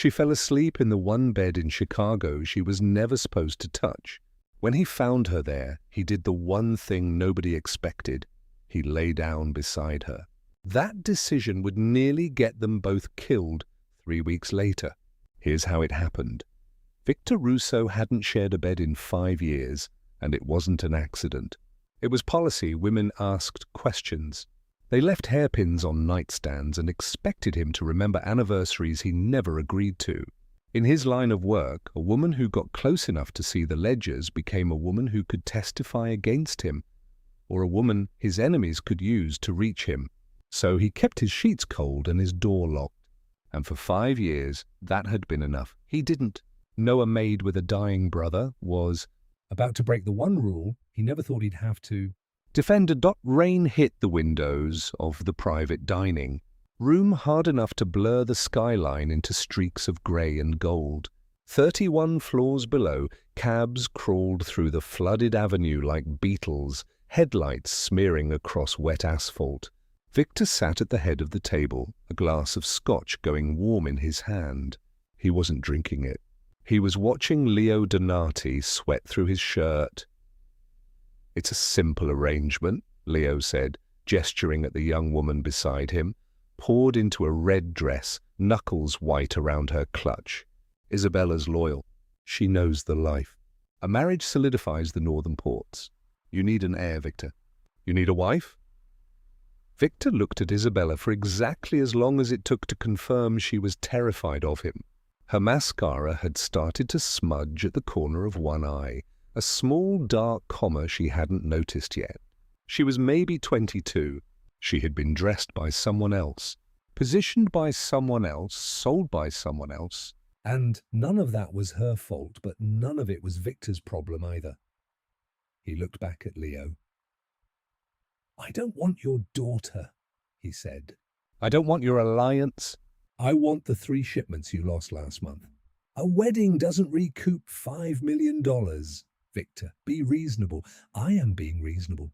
She fell asleep in the one bed in Chicago she was never supposed to touch. When he found her there, he did the one thing nobody expected. He lay down beside her. That decision would nearly get them both killed 3 weeks later. Here's how it happened. Victor Russo hadn't shared a bed in 5 years, and it wasn't an accident. It was policy. Women asked questions. They left hairpins on nightstands and expected him to remember anniversaries he never agreed to. In his line of work, a woman who got close enough to see the ledgers became a woman who could testify against him, or a woman his enemies could use to reach him. So he kept his sheets cold and his door locked. And for 5 years, that had been enough. He didn't know a maid with a dying brother was about to break the one rule he never thought he'd have to defend. Rain hit the windows of the private dining room hard enough to blur the skyline into streaks of grey and gold. 31 floors below, cabs crawled through the flooded avenue like beetles, headlights smearing across wet asphalt. Victor sat at the head of the table, a glass of scotch going warm in his hand. He wasn't drinking it. He was watching Leo Donati sweat through his shirt. "It's a simple arrangement," Leo said, gesturing at the young woman beside him, poured into a red dress, knuckles white around her clutch. "Isabella's loyal. She knows the life. A marriage solidifies the northern ports. You need an heir, Victor. You need a wife?" Victor looked at Isabella for exactly as long as it took to confirm she was terrified of him. Her mascara had started to smudge at the corner of one eye, a small dark comma she hadn't noticed yet. She was maybe 22. She had been dressed by someone else, positioned by someone else, sold by someone else. And none of that was her fault, but none of it was Victor's problem either. He looked back at Leo. "I don't want your daughter," he said. "I don't want your alliance. I want the 3 shipments you lost last month. A wedding doesn't recoup $5 million. Victor, be reasonable. I am being reasonable."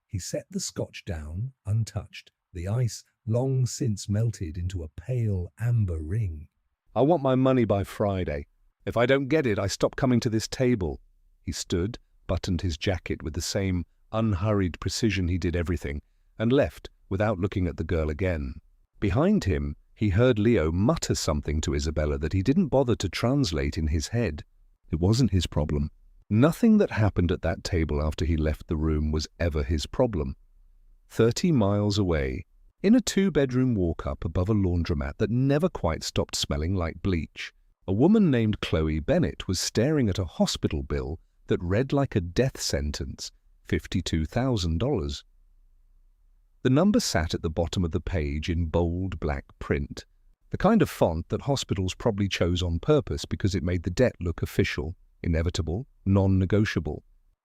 He set the scotch down, untouched, the ice long since melted into a pale amber ring. "I want my money by Friday. If I don't get it, I stop coming to this table." He stood, buttoned his jacket with the same unhurried precision he did everything, and left without looking at the girl again. Behind him, he heard Leo mutter something to Isabella that he didn't bother to translate in his head. It wasn't his problem. Nothing that happened at that table after he left the room was ever his problem. 30 miles away, in a 2-bedroom walk-up above a laundromat that never quite stopped smelling like bleach, a woman named Chloe Bennett was staring at a hospital bill that read like a death sentence, $52,000. The number sat at the bottom of the page in bold black print, the kind of font that hospitals probably chose on purpose because it made the debt look official, inevitable, non-negotiable.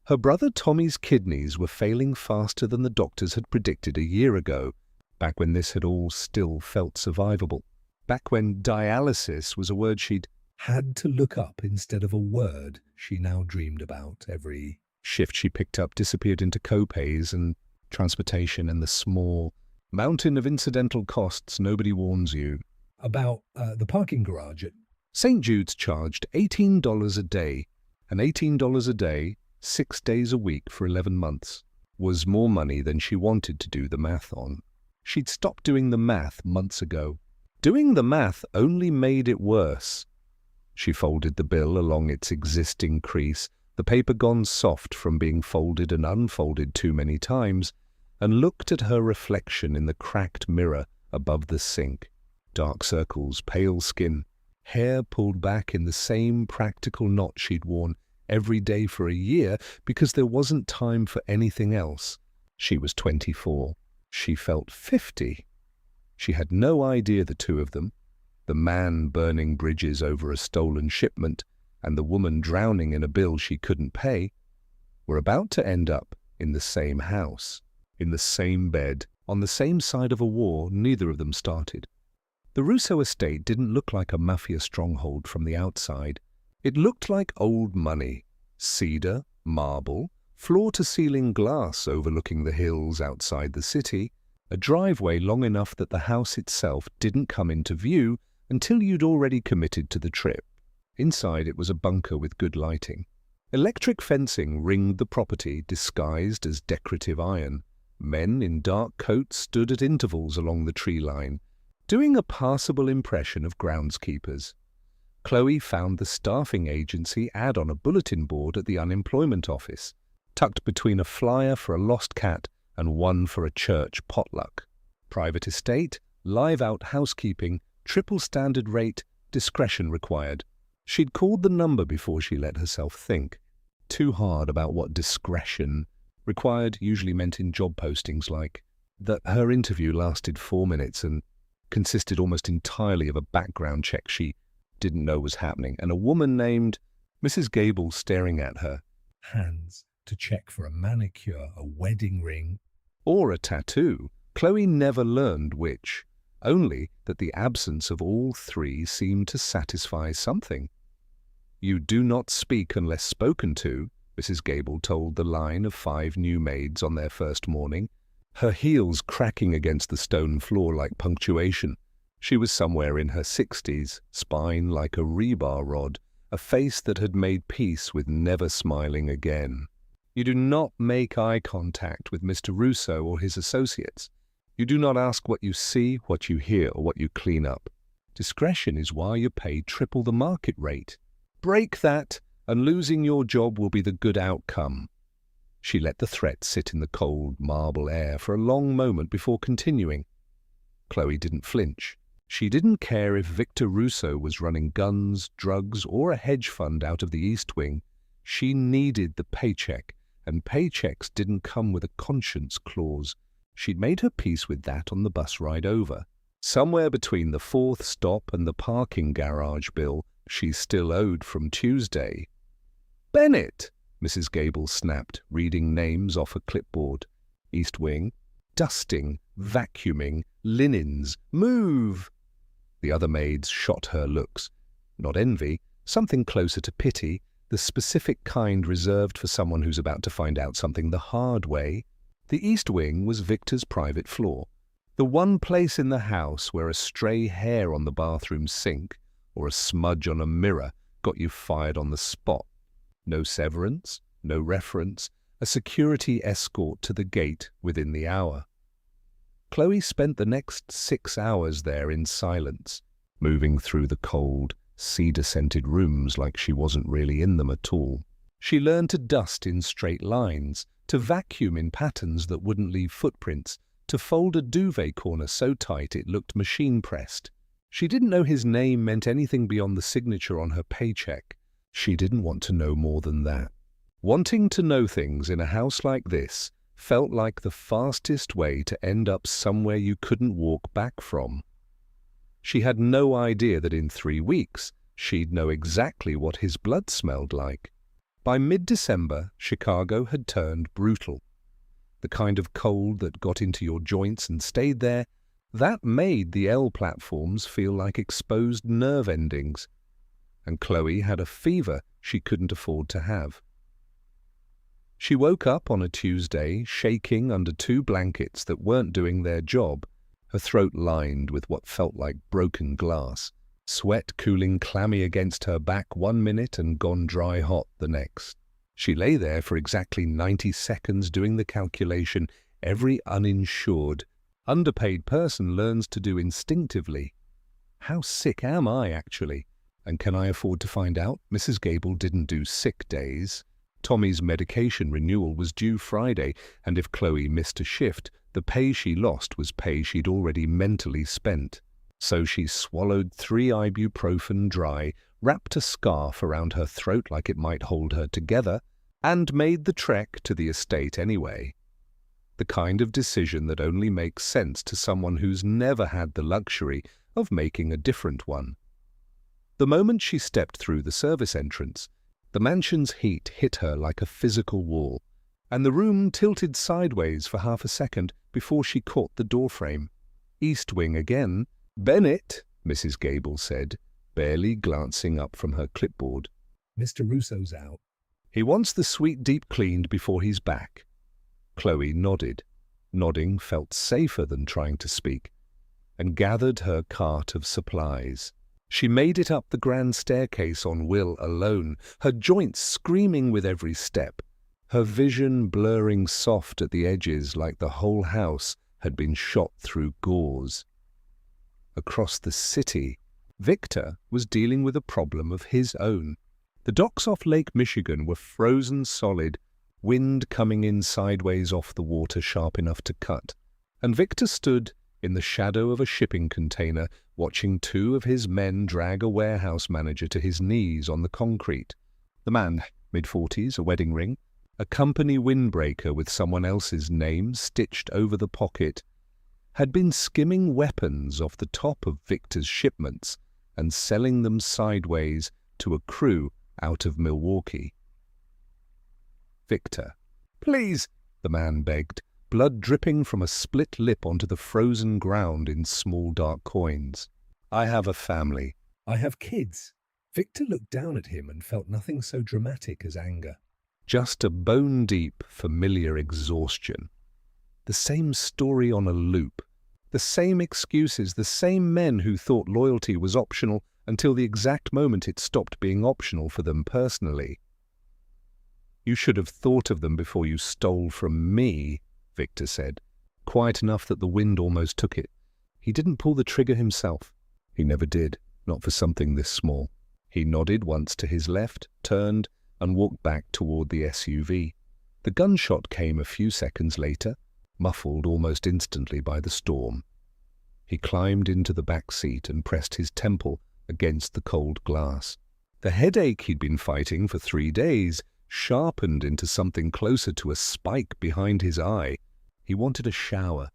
Her brother Tommy's kidneys were failing faster than the doctors had predicted a year ago, back when this had all still felt survivable, back when dialysis was a word she'd had to look up instead of a word she now dreamed about. Every shift she picked up disappeared into co-pays and transportation and the small mountain of incidental costs nobody warns you about. The parking garage at St. Jude's charged $18 a day, and $18 a day, 6 days a week for 11 months, was more money than she wanted to do the math on. She'd stopped doing the math months ago. Doing the math only made it worse. She folded the bill along its existing crease, the paper gone soft from being folded and unfolded too many times, and looked at her reflection in the cracked mirror above the sink. Dark circles, pale skin, hair pulled back in the same practical knot she'd worn every day for a year because there wasn't time for anything else. She was 24. She felt 50. She had no idea the two of them, the man burning bridges over a stolen shipment and the woman drowning in a bill she couldn't pay, were about to end up in the same house, in the same bed, on the same side of a war neither of them started. The Russo estate didn't look like a Mafia stronghold from the outside. It looked like old money, cedar, marble, floor-to-ceiling glass overlooking the hills outside the city, a driveway long enough that the house itself didn't come into view until you'd already committed to the trip. Inside it was a bunker with good lighting. Electric fencing ringed the property disguised as decorative iron. Men in dark coats stood at intervals along the tree line, doing a passable impression of groundskeepers. Chloe found the staffing agency ad on a bulletin board at the unemployment office, tucked between a flyer for a lost cat and one for a church potluck. Private estate, live-out housekeeping, triple standard rate, discretion required. She'd called the number before she let herself think too hard about what discretion required usually meant in job postings like that. Her interview lasted 4 minutes and consisted almost entirely of a background check she didn't know was happening, and a woman named Mrs. Gable staring at her, hands to check for a manicure, a wedding ring, or a tattoo. Chloe never learned which, only that the absence of all three seemed to satisfy something. "You do not speak unless spoken to," Mrs. Gable told the line of 5 new maids on their first morning, her heels cracking against the stone floor like punctuation. She was somewhere in her 60s, spine like a rebar rod, a face that had made peace with never smiling again. "You do not make eye contact with Mr. Russo or his associates. You do not ask what you see, what you hear, or what you clean up. Discretion is why you're paid triple the market rate. Break that, and losing your job will be the good outcome." She let the threat sit in the cold marble air for a long moment before continuing. Chloe didn't flinch. She didn't care if Victor Russo was running guns, drugs, or a hedge fund out of the East Wing. She needed the paycheck, and paychecks didn't come with a conscience clause. She'd made her peace with that on the bus ride over. Somewhere between the 4th stop and the parking garage bill she still owed from Tuesday. "Bennett!" Mrs. Gable snapped, reading names off a clipboard. "East Wing, dusting, vacuuming, linens, move!" The other maids shot her looks. Not envy, something closer to pity, the specific kind reserved for someone who's about to find out something the hard way. The East Wing was Victor's private floor, the one place in the house where a stray hair on the bathroom sink or a smudge on a mirror got you fired on the spot. No severance, no reference, a security escort to the gate within the hour. Chloe spent the next 6 hours there in silence, moving through the cold, cedar-scented rooms like she wasn't really in them at all. She learned to dust in straight lines, to vacuum in patterns that wouldn't leave footprints, to fold a duvet corner so tight it looked machine-pressed. She didn't know his name meant anything beyond the signature on her paycheck. She didn't want to know more than that. Wanting to know things in a house like this felt like the fastest way to end up somewhere you couldn't walk back from. She had no idea that in 3 weeks she'd know exactly what his blood smelled like. By mid-December, Chicago had turned brutal. The kind of cold that got into your joints and stayed there, that made the L platforms feel like exposed nerve endings. And Chloe had a fever she couldn't afford to have. She woke up on a Tuesday, shaking under 2 blankets that weren't doing their job, her throat lined with what felt like broken glass, sweat cooling clammy against her back 1 minute and gone dry hot the next. She lay there for exactly 90 seconds doing the calculation every uninsured, underpaid person learns to do instinctively. How sick am I, actually? And can I afford to find out? Mrs. Gable didn't do sick days. Tommy's medication renewal was due Friday, and if Chloe missed a shift, the pay she lost was pay she'd already mentally spent. So she swallowed 3 ibuprofen dry, wrapped a scarf around her throat like it might hold her together, and made the trek to the estate anyway. The kind of decision that only makes sense to someone who's never had the luxury of making a different one. The moment she stepped through the service entrance, the mansion's heat hit her like a physical wall, and the room tilted sideways for half a second before she caught the doorframe. "East Wing again." "Bennett," Mrs. Gable said, barely glancing up from her clipboard. "Mr. Russo's out. He wants the suite deep cleaned before he's back." Chloe nodded. Nodding felt safer than trying to speak, and gathered her cart of supplies. She made it up the grand staircase on Will alone, her joints screaming with every step, her vision blurring soft at the edges like the whole house had been shot through gauze. Across the city, Victor was dealing with a problem of his own. The docks off Lake Michigan were frozen solid, wind coming in sideways off the water sharp enough to cut, and Victor stood in the shadow of a shipping container, watching two of his men drag a warehouse manager to his knees on the concrete. The man, mid-40s, a wedding ring, a company windbreaker with someone else's name stitched over the pocket, had been skimming weapons off the top of Victor's shipments and selling them sideways to a crew out of Milwaukee. "Victor, please," the man begged, blood dripping from a split lip onto the frozen ground in small dark coins. "I have a family. I have kids." Victor looked down at him and felt nothing so dramatic as anger. Just a bone-deep, familiar exhaustion. The same story on a loop. The same excuses, the same men who thought loyalty was optional until the exact moment it stopped being optional for them personally. "You should have thought of them before you stole from me," Victor said, quiet enough that the wind almost took it. He didn't pull the trigger himself. He never did, not for something this small. He nodded once to his left, turned, and walked back toward the SUV. The gunshot came a few seconds later, muffled almost instantly by the storm. He climbed into the back seat and pressed his temple against the cold glass. The headache he'd been fighting for 3 days sharpened into something closer to a spike behind his eye. He wanted a shower.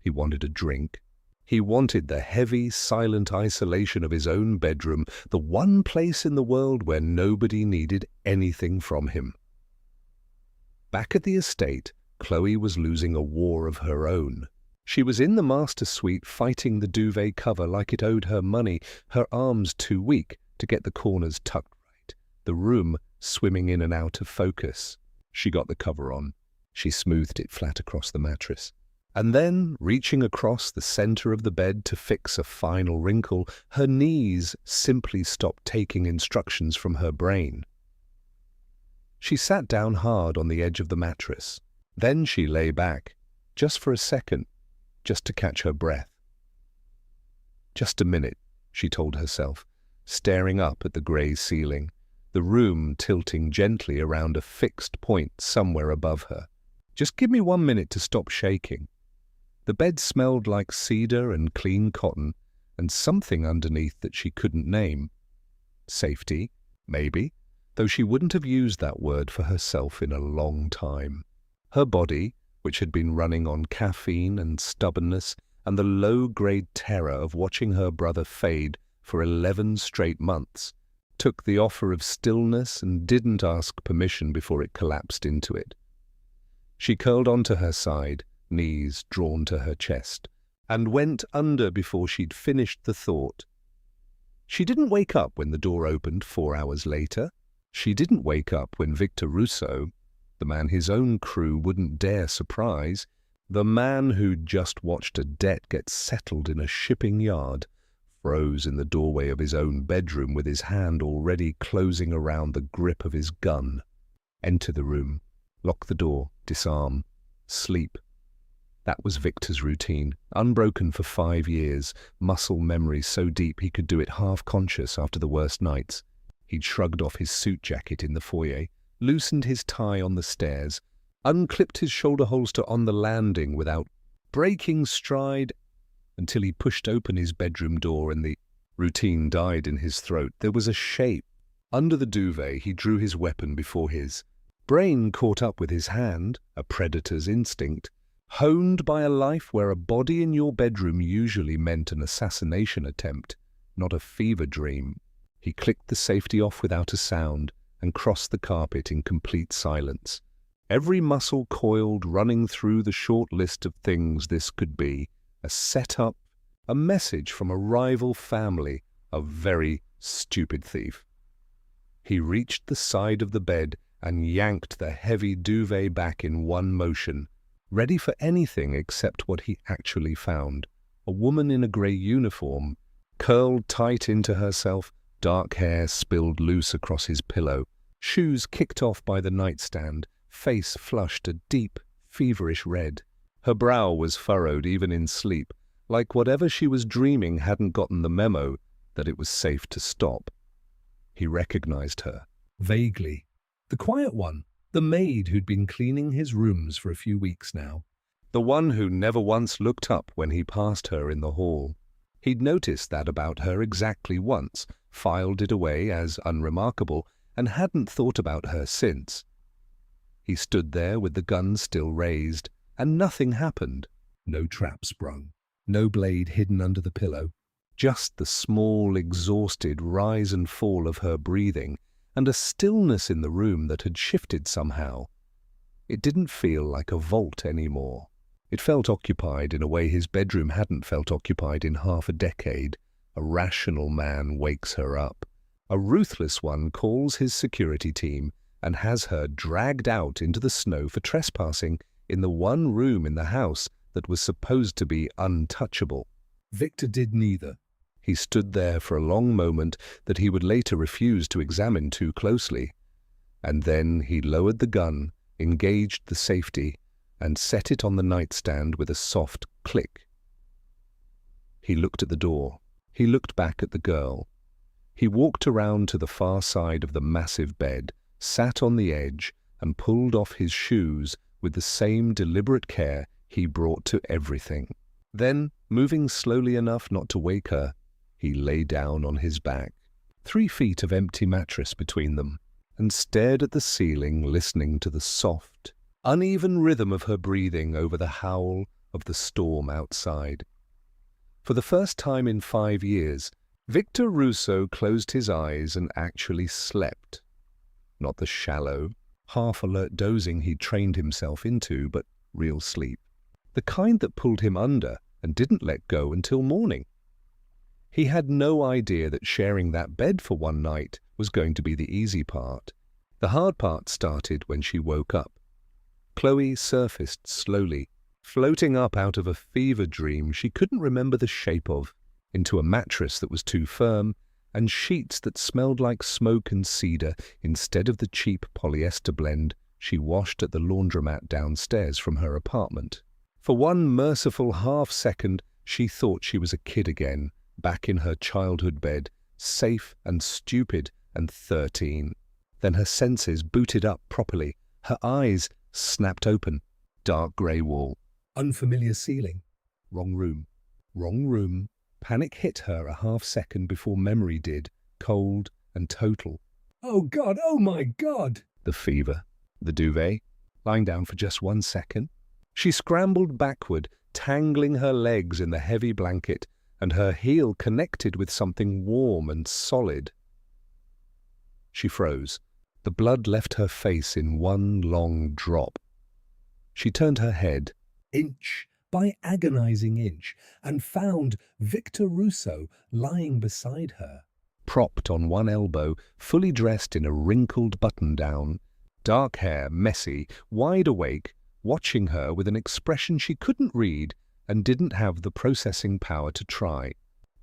He wanted a drink. He wanted the heavy, silent isolation of his own bedroom, the one place in the world where nobody needed anything from him. Back at the estate, Chloe was losing a war of her own. She was in the master suite fighting the duvet cover like it owed her money, her arms too weak to get the corners tucked right, the room swimming in and out of focus. She got the cover on. She smoothed it flat across the mattress. And then, reaching across the center of the bed to fix a final wrinkle, her knees simply stopped taking instructions from her brain. She sat down hard on the edge of the mattress. Then she lay back, just for a second, just to catch her breath. Just a minute, she told herself, staring up at the grey ceiling, the room tilting gently around a fixed point somewhere above her. Just give me 1 minute to stop shaking. The bed smelled like cedar and clean cotton, and something underneath that she couldn't name. Safety, maybe, though she wouldn't have used that word for herself in a long time. Her body, which had been running on caffeine and stubbornness and the low-grade terror of watching her brother fade for 11 straight months, took the offer of stillness and didn't ask permission before it collapsed into it. She curled onto her side, knees drawn to her chest, and went under before she'd finished the thought. She didn't wake up when the door opened 4 hours later. She didn't wake up when Victor Russo, the man his own crew wouldn't dare surprise, the man who'd just watched a debt get settled in a shipping yard, froze in the doorway of his own bedroom with his hand already closing around the grip of his gun. Enter the room, lock the door, disarm, sleep. That was Victor's routine, unbroken for 5 years, muscle memory so deep he could do it half-conscious after the worst nights. He'd shrugged off his suit jacket in the foyer, loosened his tie on the stairs, unclipped his shoulder holster on the landing without breaking stride until he pushed open his bedroom door and the routine died in his throat. There was a shape. Under the duvet, he drew his weapon before his brain caught up with his hand, a predator's instinct, honed by a life where a body in your bedroom usually meant an assassination attempt, not a fever dream. He clicked the safety off without a sound and crossed the carpet in complete silence. Every muscle coiled, running through the short list of things this could be, a setup, a message from a rival family, a very stupid thief. He reached the side of the bed and yanked the heavy duvet back in one motion, ready for anything except what he actually found. A woman in a grey uniform, Curled tight into herself, dark hair spilled loose across his pillow, shoes kicked off by the nightstand, face flushed a deep, feverish red. Her brow was furrowed even in sleep, like whatever she was dreaming hadn't gotten the memo that it was safe to stop. He recognized her. Vaguely. The quiet one. The maid who'd been cleaning his rooms for a few weeks now. The one who never once looked up when he passed her in the hall. He'd noticed that about her exactly once, filed it away as unremarkable, and hadn't thought about her since. He stood there with the gun still raised, and nothing happened. No trap sprung, no blade hidden under the pillow, just the small, exhausted rise and fall of her breathing, and a stillness in the room that had shifted somehow. It didn't feel like a vault anymore. It felt occupied in a way his bedroom hadn't felt occupied in half a decade. A rational man wakes her up. A ruthless one calls his security team and has her dragged out into the snow for trespassing in the one room in the house that was supposed to be untouchable. Victor did neither. He stood there for a long moment that he would later refuse to examine too closely. And then he lowered the gun, engaged the safety, and set it on the nightstand with a soft click. He looked at the door. He looked back at the girl. He walked around to the far side of the massive bed, sat on the edge, and pulled off his shoes with the same deliberate care he brought to everything. Then, moving slowly enough not to wake her, he lay down on his back, 3 feet of empty mattress between them, and stared at the ceiling, listening to the soft, uneven rhythm of her breathing over the howl of the storm outside. For the first time in 5 years, Victor Russo closed his eyes and actually slept. Not the shallow, half-alert dozing he'd trained himself into, but real sleep. The kind that pulled him under and didn't let go until morning. He had no idea that sharing that bed for one night was going to be the easy part. The hard part started when she woke up. Chloe surfaced slowly, floating up out of a fever dream she couldn't remember the shape of, into a mattress that was too firm, and sheets that smelled like smoke and cedar instead of the cheap polyester blend she washed at the laundromat downstairs from her apartment. For one merciful half-second, she thought she was a kid again, back in her childhood bed, safe and stupid and 13. Then her senses booted up properly, her eyes snapped open. Dark grey wall, unfamiliar ceiling. Wrong room. Wrong room. Panic hit her a half-second before memory did, cold and total. Oh God, oh my God! The fever. The duvet. Lying down for just 1 second. She scrambled backward, tangling her legs in the heavy blanket, and her heel connected with something warm and solid. She froze. The blood left her face in one long drop. She turned her head, inch by agonizing inch, and found Victor Russo lying beside her, propped on one elbow, fully dressed in a wrinkled button-down, dark hair, messy, wide awake, watching her with an expression she couldn't read and didn't have the processing power to try.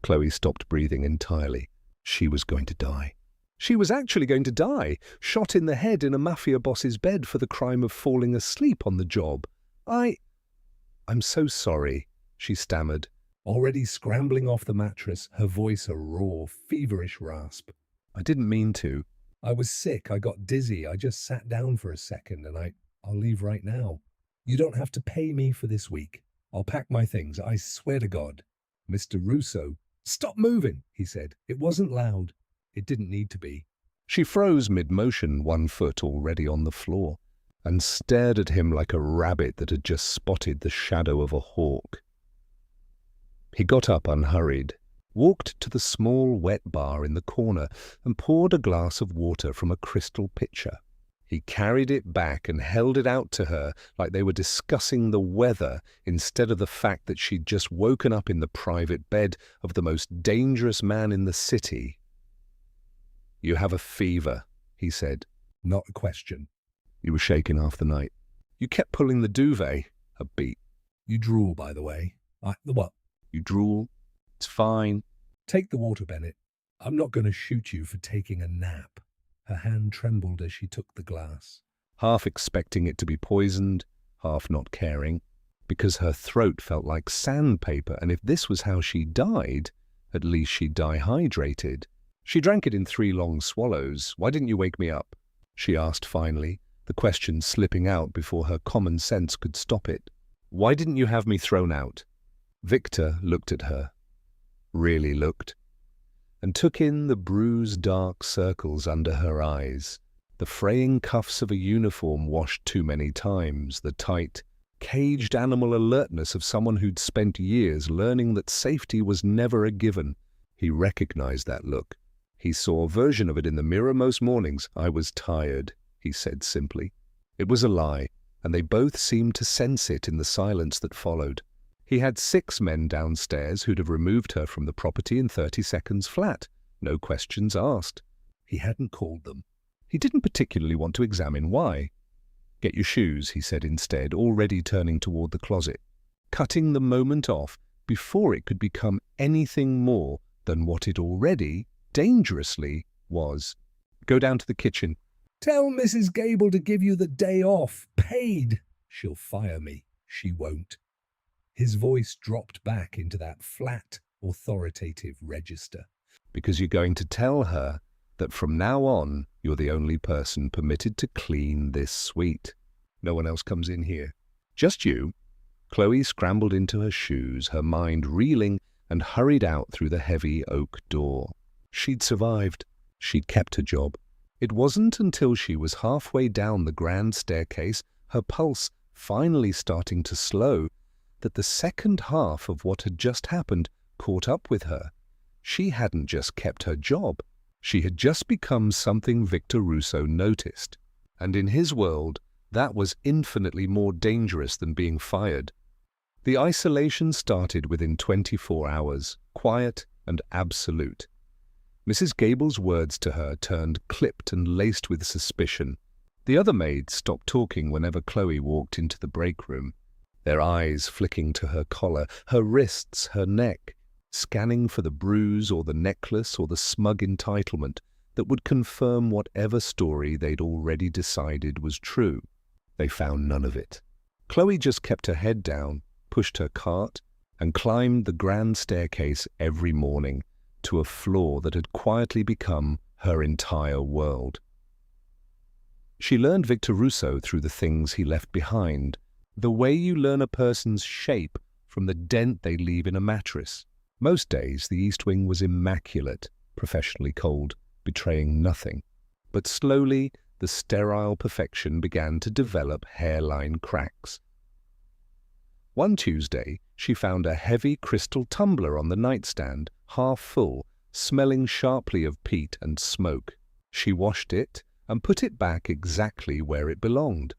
Chloe stopped breathing entirely. She was going to die. She was actually going to die, shot in the head in a Mafia boss's bed for the crime of falling asleep on the job. I'm so sorry, she stammered, already scrambling off the mattress, her voice a raw, feverish rasp. I didn't mean to. I was sick, I got dizzy, I just sat down for a second and I'll leave right now. You don't have to pay me for this week. I'll pack my things, I swear to God. Mr. Russo, stop moving, he said. It wasn't loud. It didn't need to be. She froze mid-motion, 1 foot already on the floor, and stared at him like a rabbit that had just spotted the shadow of a hawk. He got up unhurried, walked to the small wet bar in the corner and poured a glass of water from a crystal pitcher. He carried it back and held it out to her like they were discussing the weather instead of the fact that she'd just woken up in the private bed of the most dangerous man in the city. You have a fever, he said. Not a question. You were shaking half the night. You kept pulling the duvet. A beat. You drool, by the way. What? You drool? It's fine. Take the water, Bennett. I'm not going to shoot you for taking a nap. Her hand trembled as she took the glass, half expecting it to be poisoned, half not caring, because her throat felt like sandpaper, and if this was how she died, at least she'd die hydrated. She drank it in 3 long swallows. Why didn't you wake me up? She asked finally, the question slipping out before her common sense could stop it. Why didn't you have me thrown out? Victor looked at her, really looked, and took in the bruised dark circles under her eyes, the fraying cuffs of a uniform washed too many times, the tight, caged animal alertness of someone who'd spent years learning that safety was never a given. He recognized that look. He saw a version of it in the mirror most mornings. I was tired, he said simply. It was a lie, and they both seemed to sense it in the silence that followed. He had 6 men downstairs who'd have removed her from the property in 30 seconds flat. No questions asked. He hadn't called them. He didn't particularly want to examine why. Get your shoes, he said instead, already turning toward the closet, cutting the moment off before it could become anything more than what it already, dangerously, was. Go down to the kitchen. Tell Mrs. Gable to give you the day off, paid. She'll fire me. She won't. His voice dropped back into that flat, authoritative register. Because you're going to tell her that from now on, you're the only person permitted to clean this suite. No one else comes in here. Just you. Chloe scrambled into her shoes, her mind reeling, and hurried out through the heavy oak door. She'd survived. She'd kept her job. It wasn't until she was halfway down the grand staircase, her pulse finally starting to slow, that the second half of what had just happened caught up with her. She hadn't just kept her job. She had just become something Victor Russo noticed. And in his world, that was infinitely more dangerous than being fired. The isolation started within 24 hours, quiet and absolute. Mrs. Gable's words to her turned clipped and laced with suspicion. The other maids stopped talking whenever Chloe walked into the break room, their eyes flicking to her collar, her wrists, her neck, scanning for the bruise or the necklace or the smug entitlement that would confirm whatever story they'd already decided was true. They found none of it. Chloe just kept her head down, pushed her cart, and climbed the grand staircase every morning to a floor that had quietly become her entire world. She learned Victor Russo through the things he left behind, the way you learn a person's shape from the dent they leave in a mattress. Most days the East Wing was immaculate, professionally cold, betraying nothing. But slowly the sterile perfection began to develop hairline cracks. One Tuesday, she found a heavy crystal tumbler on the nightstand, half full, smelling sharply of peat and smoke. She washed it and put it back exactly where it belonged.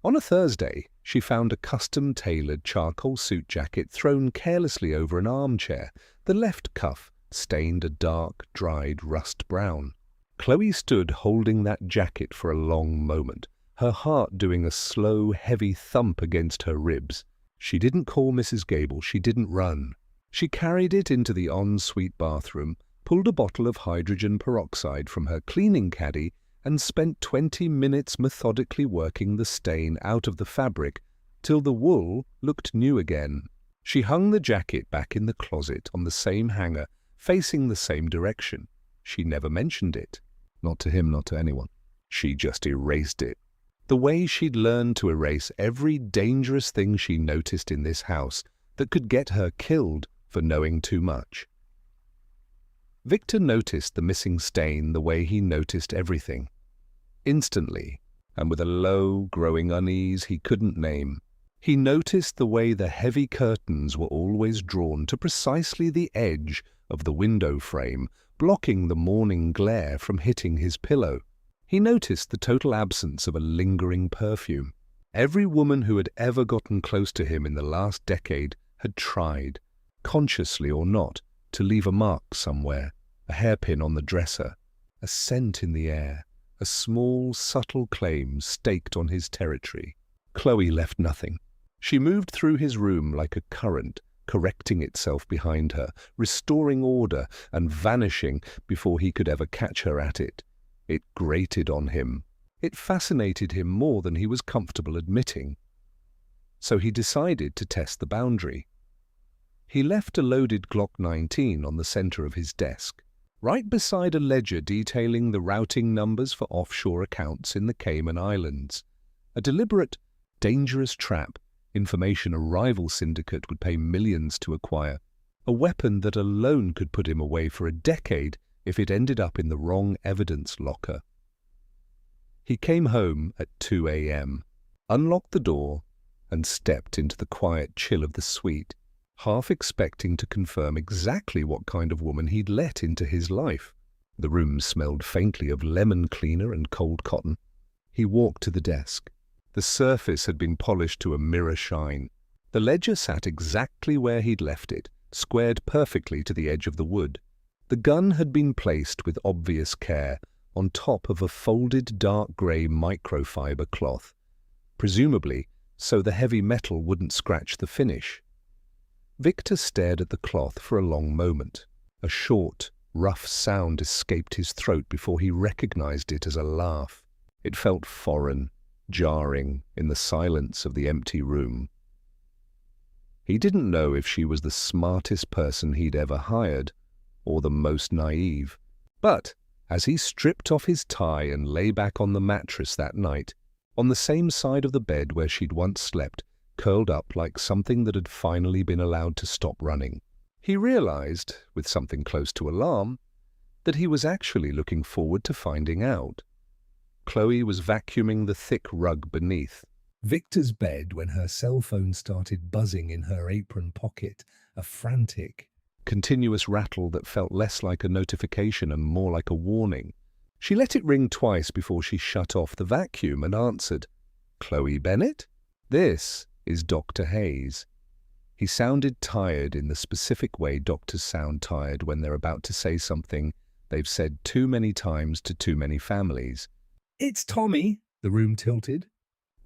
On a Thursday, she found a custom-tailored charcoal suit jacket thrown carelessly over an armchair, the left cuff stained a dark, dried rust brown. Chloe stood holding that jacket for a long moment, her heart doing a slow, heavy thump against her ribs. She didn't call Mrs. Gable, she didn't run. She carried it into the ensuite bathroom, pulled a bottle of hydrogen peroxide from her cleaning caddy, and spent 20 minutes methodically working the stain out of the fabric till the wool looked new again. She hung the jacket back in the closet on the same hanger, facing the same direction. She never mentioned it. Not to him, not to anyone. She just erased it. The way she'd learned to erase every dangerous thing she noticed in this house that could get her killed for knowing too much. Victor noticed the missing stain the way he noticed everything. Instantly, and with a low, growing unease he couldn't name. He noticed the way the heavy curtains were always drawn to precisely the edge of the window frame, blocking the morning glare from hitting his pillow. He noticed the total absence of a lingering perfume. Every woman who had ever gotten close to him in the last decade had tried, consciously or not, to leave a mark somewhere, a hairpin on the dresser, a scent in the air, a small, subtle claim staked on his territory. Chloe left nothing. She moved through his room like a current, correcting itself behind her, restoring order and vanishing before he could ever catch her at it. It grated on him. It fascinated him more than he was comfortable admitting. So he decided to test the boundary. He left a loaded Glock 19 on the center of his desk, right beside a ledger detailing the routing numbers for offshore accounts in the Cayman Islands. A deliberate, dangerous trap, information a rival syndicate would pay millions to acquire. A weapon that alone could put him away for a decade if it ended up in the wrong evidence locker. He came home at 2 a.m., unlocked the door, and stepped into the quiet chill of the suite, half expecting to confirm exactly what kind of woman he'd let into his life. The room smelled faintly of lemon cleaner and cold cotton. He walked to the desk. The surface had been polished to a mirror shine. The ledger sat exactly where he'd left it, squared perfectly to the edge of the wood. The gun had been placed with obvious care on top of a folded dark grey microfiber cloth, presumably so the heavy metal wouldn't scratch the finish. Victor stared at the cloth for a long moment. A short, rough sound escaped his throat before he recognized it as a laugh. It felt foreign, jarring in the silence of the empty room. He didn't know if she was the smartest person he'd ever hired or the most naive. But as he stripped off his tie and lay back on the mattress that night, on the same side of the bed where she'd once slept, curled up like something that had finally been allowed to stop running, he realized, with something close to alarm, that he was actually looking forward to finding out. Chloe was vacuuming the thick rug beneath Victor's bed when her cell phone started buzzing in her apron pocket, a frantic, continuous rattle that felt less like a notification and more like a warning. She let it ring twice before she shut off the vacuum and answered, "Chloe Bennett? This is Dr. Hayes." He sounded tired in the specific way doctors sound tired when they're about to say something they've said too many times to too many families. "It's Tommy." The room tilted.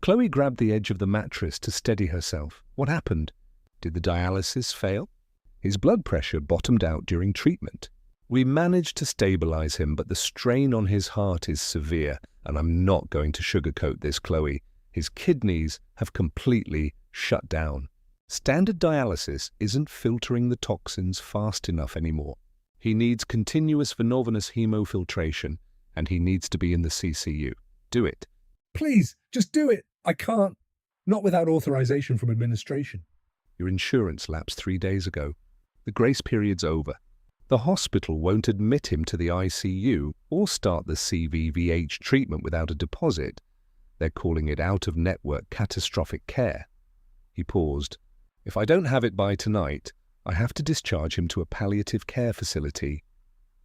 Chloe grabbed the edge of the mattress to steady herself. What happened? Did the dialysis fail? His blood pressure bottomed out during treatment. "We managed to stabilize him, but the strain on his heart is severe, and I'm not going to sugarcoat this, Chloe. His kidneys have completely shut down. Standard dialysis isn't filtering the toxins fast enough anymore. He needs continuous venovenous hemofiltration, and he needs to be in the CCU. Do it." "Please, just do it. I can't. Not without authorization from administration." "Your insurance lapsed 3 days ago. The grace period's over. The hospital won't admit him to the ICU or start the CVVH treatment without a deposit. They're calling it out-of-network catastrophic care." He paused. "If I don't have it by tonight, I have to discharge him to a palliative care facility."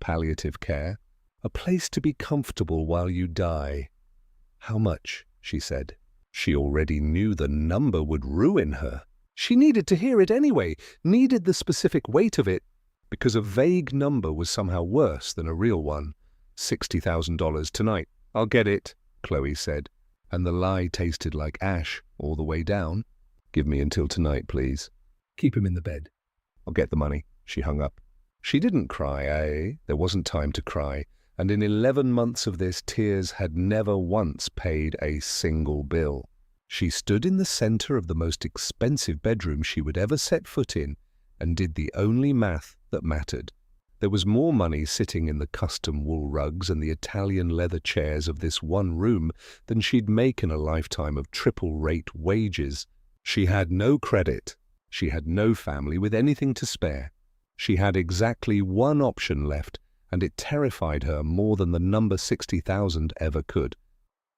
"Palliative care? A place to be comfortable while you die." "How much?" she said. She already knew the number would ruin her. She needed to hear it anyway, needed the specific weight of it, because a vague number was somehow worse than a real one. $60,000 tonight. "I'll get it," Chloe said, and the lie tasted like ash all the way down. "Give me until tonight, please." "Keep him in the bed." "I'll get the money." She hung up. She didn't cry, There wasn't time to cry, and in 11 months of this, tears had never once paid a single bill. She stood in the center of the most expensive bedroom she would ever set foot in and did the only math that mattered. There was more money sitting in the custom wool rugs and the Italian leather chairs of this one room than she'd make in a lifetime of triple-rate wages. She had no credit. She had no family with anything to spare. She had exactly one option left, and it terrified her more than the number 60,000 ever could.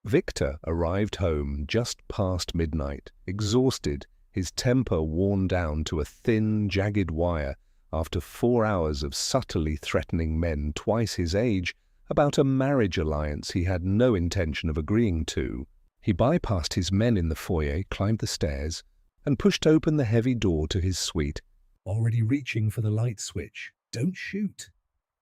Victor arrived home just past midnight, exhausted, his temper worn down to a thin, jagged wire after 4 hours of subtly threatening men twice his age about a marriage alliance he had no intention of agreeing to. He bypassed his men in the foyer, climbed the stairs, and pushed open the heavy door to his suite. Already reaching for the light switch. "Don't shoot."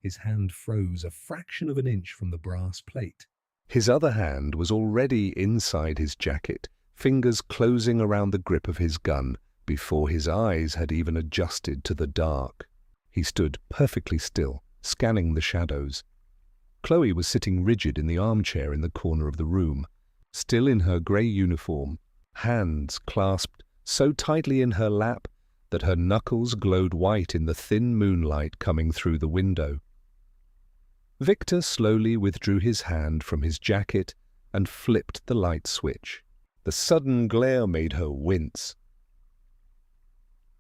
His hand froze a fraction of an inch from the brass plate. His other hand was already inside his jacket, fingers closing around the grip of his gun, Before his eyes had even adjusted to the dark, he stood perfectly still, scanning the shadows. Chloe was sitting rigid in the armchair in the corner of the room, still in her grey uniform, hands clasped so tightly in her lap that her knuckles glowed white in the thin moonlight coming through the window. Victor slowly withdrew his hand from his jacket and flipped the light switch. The sudden glare made her wince.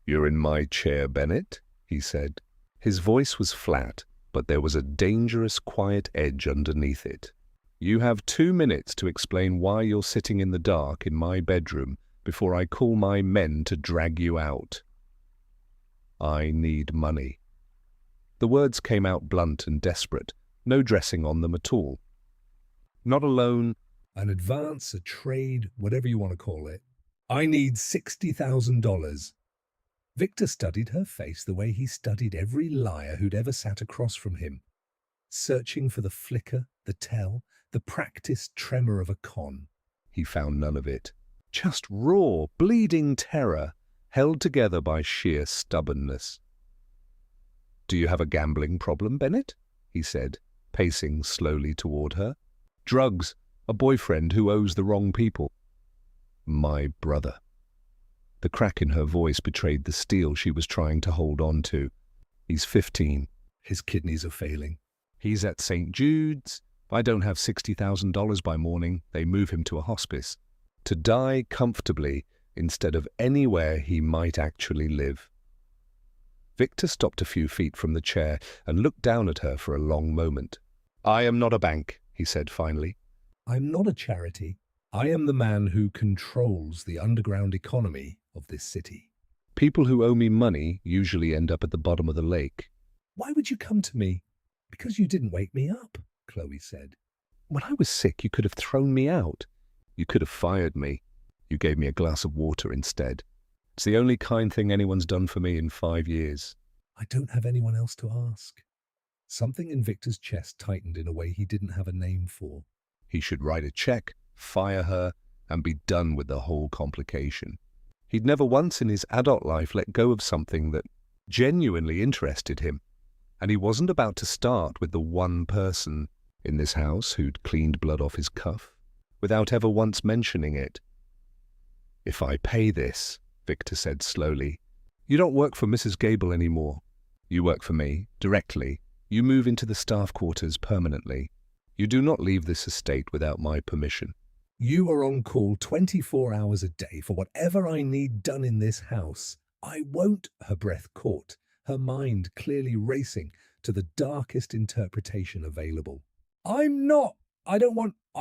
"You're in my chair, Bennett," he said. His voice was flat, but there was a dangerous, quiet edge underneath it. "You have 2 minutes to explain why you're sitting in the dark in my bedroom before I call my men to drag you out." "I need money." The words came out blunt and desperate, no dressing on them at all. "Not a loan, an advance, a trade, whatever you want to call it. I need $60,000. Victor studied her face the way he studied every liar who'd ever sat across from him, searching for the flicker, the tell, the practiced tremor of a con. He found none of it. Just raw, bleeding terror, held together by sheer stubbornness. "Do you have a gambling problem, Bennett?" he said, pacing slowly toward her. "Drugs, a boyfriend who owes the wrong people." "My brother." The crack in her voice betrayed the steel she was trying to hold on to. "He's 15. His kidneys are failing. He's at St. Jude's. If I don't have $60,000 by morning, they move him to a hospice, to die comfortably instead of anywhere he might actually live." Victor stopped a few feet from the chair and looked down at her for a long moment. "I am not a bank," he said finally. "I'm not a charity. I am the man who controls the underground economy of this city. People who owe me money usually end up at the bottom of the lake." "Why would you come to me?" "Because you didn't wake me up," Chloe said. "When I was sick, you could have thrown me out. You could have fired me. You gave me a glass of water instead. It's the only kind thing anyone's done for me in 5 years. "I don't have anyone else to ask." Something in Victor's chest tightened in a way he didn't have a name for. He should write a check, fire her, and be done with the whole complication. He'd never once in his adult life let go of something that genuinely interested him, and he wasn't about to start with the one person in this house who'd cleaned blood off his cuff, without ever once mentioning it. "If I pay this," Victor said slowly, "you don't work for Mrs. Gable anymore. You work for me, directly. You move into the staff quarters permanently. You do not leave this estate without my permission. You are on call 24 hours a day for whatever I need done in this house. I won't," her breath caught, her mind clearly racing to the darkest interpretation available. I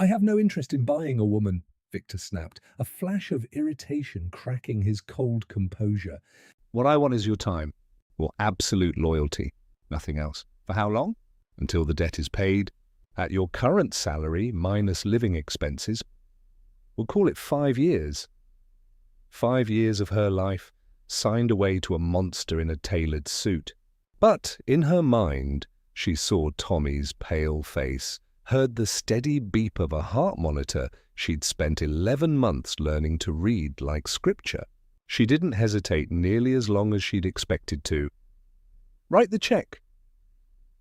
have no interest in buying a woman," Victor snapped, a flash of irritation cracking his cold composure. "What I want is your time, your absolute loyalty, nothing else. For how long? Until the debt is paid. At your current salary, minus living expenses, we'll call it 5 years. 5 years of her life, signed away to a monster in a tailored suit." But in her mind, she saw Tommy's pale face, heard the steady beep of a heart monitor she'd spent 11 months learning to read like scripture. She didn't hesitate nearly as long as she'd expected to. "Write the check."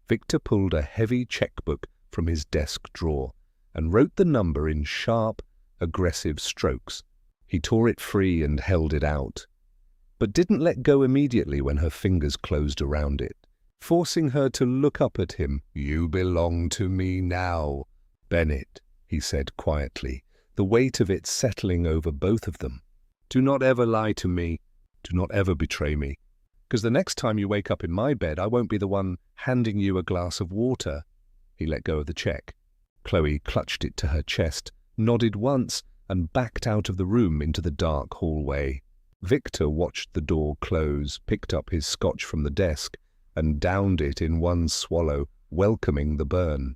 Victor pulled a heavy checkbook from his desk drawer and wrote the number in sharp, aggressive strokes. He tore it free and held it out, but didn't let go immediately when her fingers closed around it, forcing her to look up at him. "You belong to me now, Bennett," he said quietly, the weight of it settling over both of them. "Do not ever lie to me. Do not ever betray me. Because the next time you wake up in my bed, I won't be the one handing you a glass of water." He let go of the check. Chloe clutched it to her chest, nodded once, and backed out of the room into the dark hallway. Victor watched the door close, picked up his scotch from the desk, and downed it in one swallow, welcoming the burn.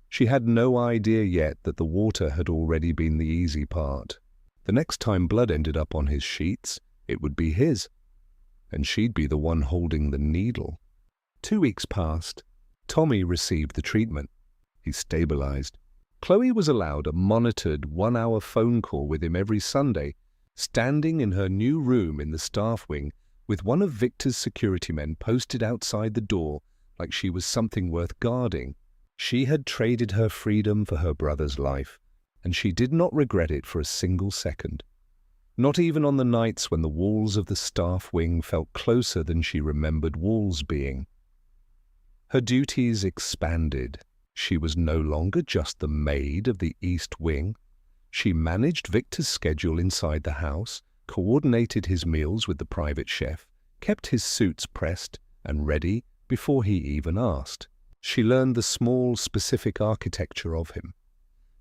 She had no idea yet that the water had already been the easy part. The next time blood ended up on his sheets, it would be his, and she'd be the one holding the needle. 2 weeks passed. Tommy received the treatment. He stabilized. Chloe was allowed a monitored 1-hour phone call with him every Sunday standing in her new room in the staff wing with one of Victor's security men posted outside the door like she was something worth guarding. She had traded her freedom for her brother's life, and she did not regret it for a single second. Not even on the nights when the walls of the staff wing felt closer than she remembered walls being. Her duties expanded. She was no longer just the maid of the East Wing. She managed Victor's schedule inside the house, coordinated his meals with the private chef, kept his suits pressed and ready before he even asked. She learned the small, specific architecture of him,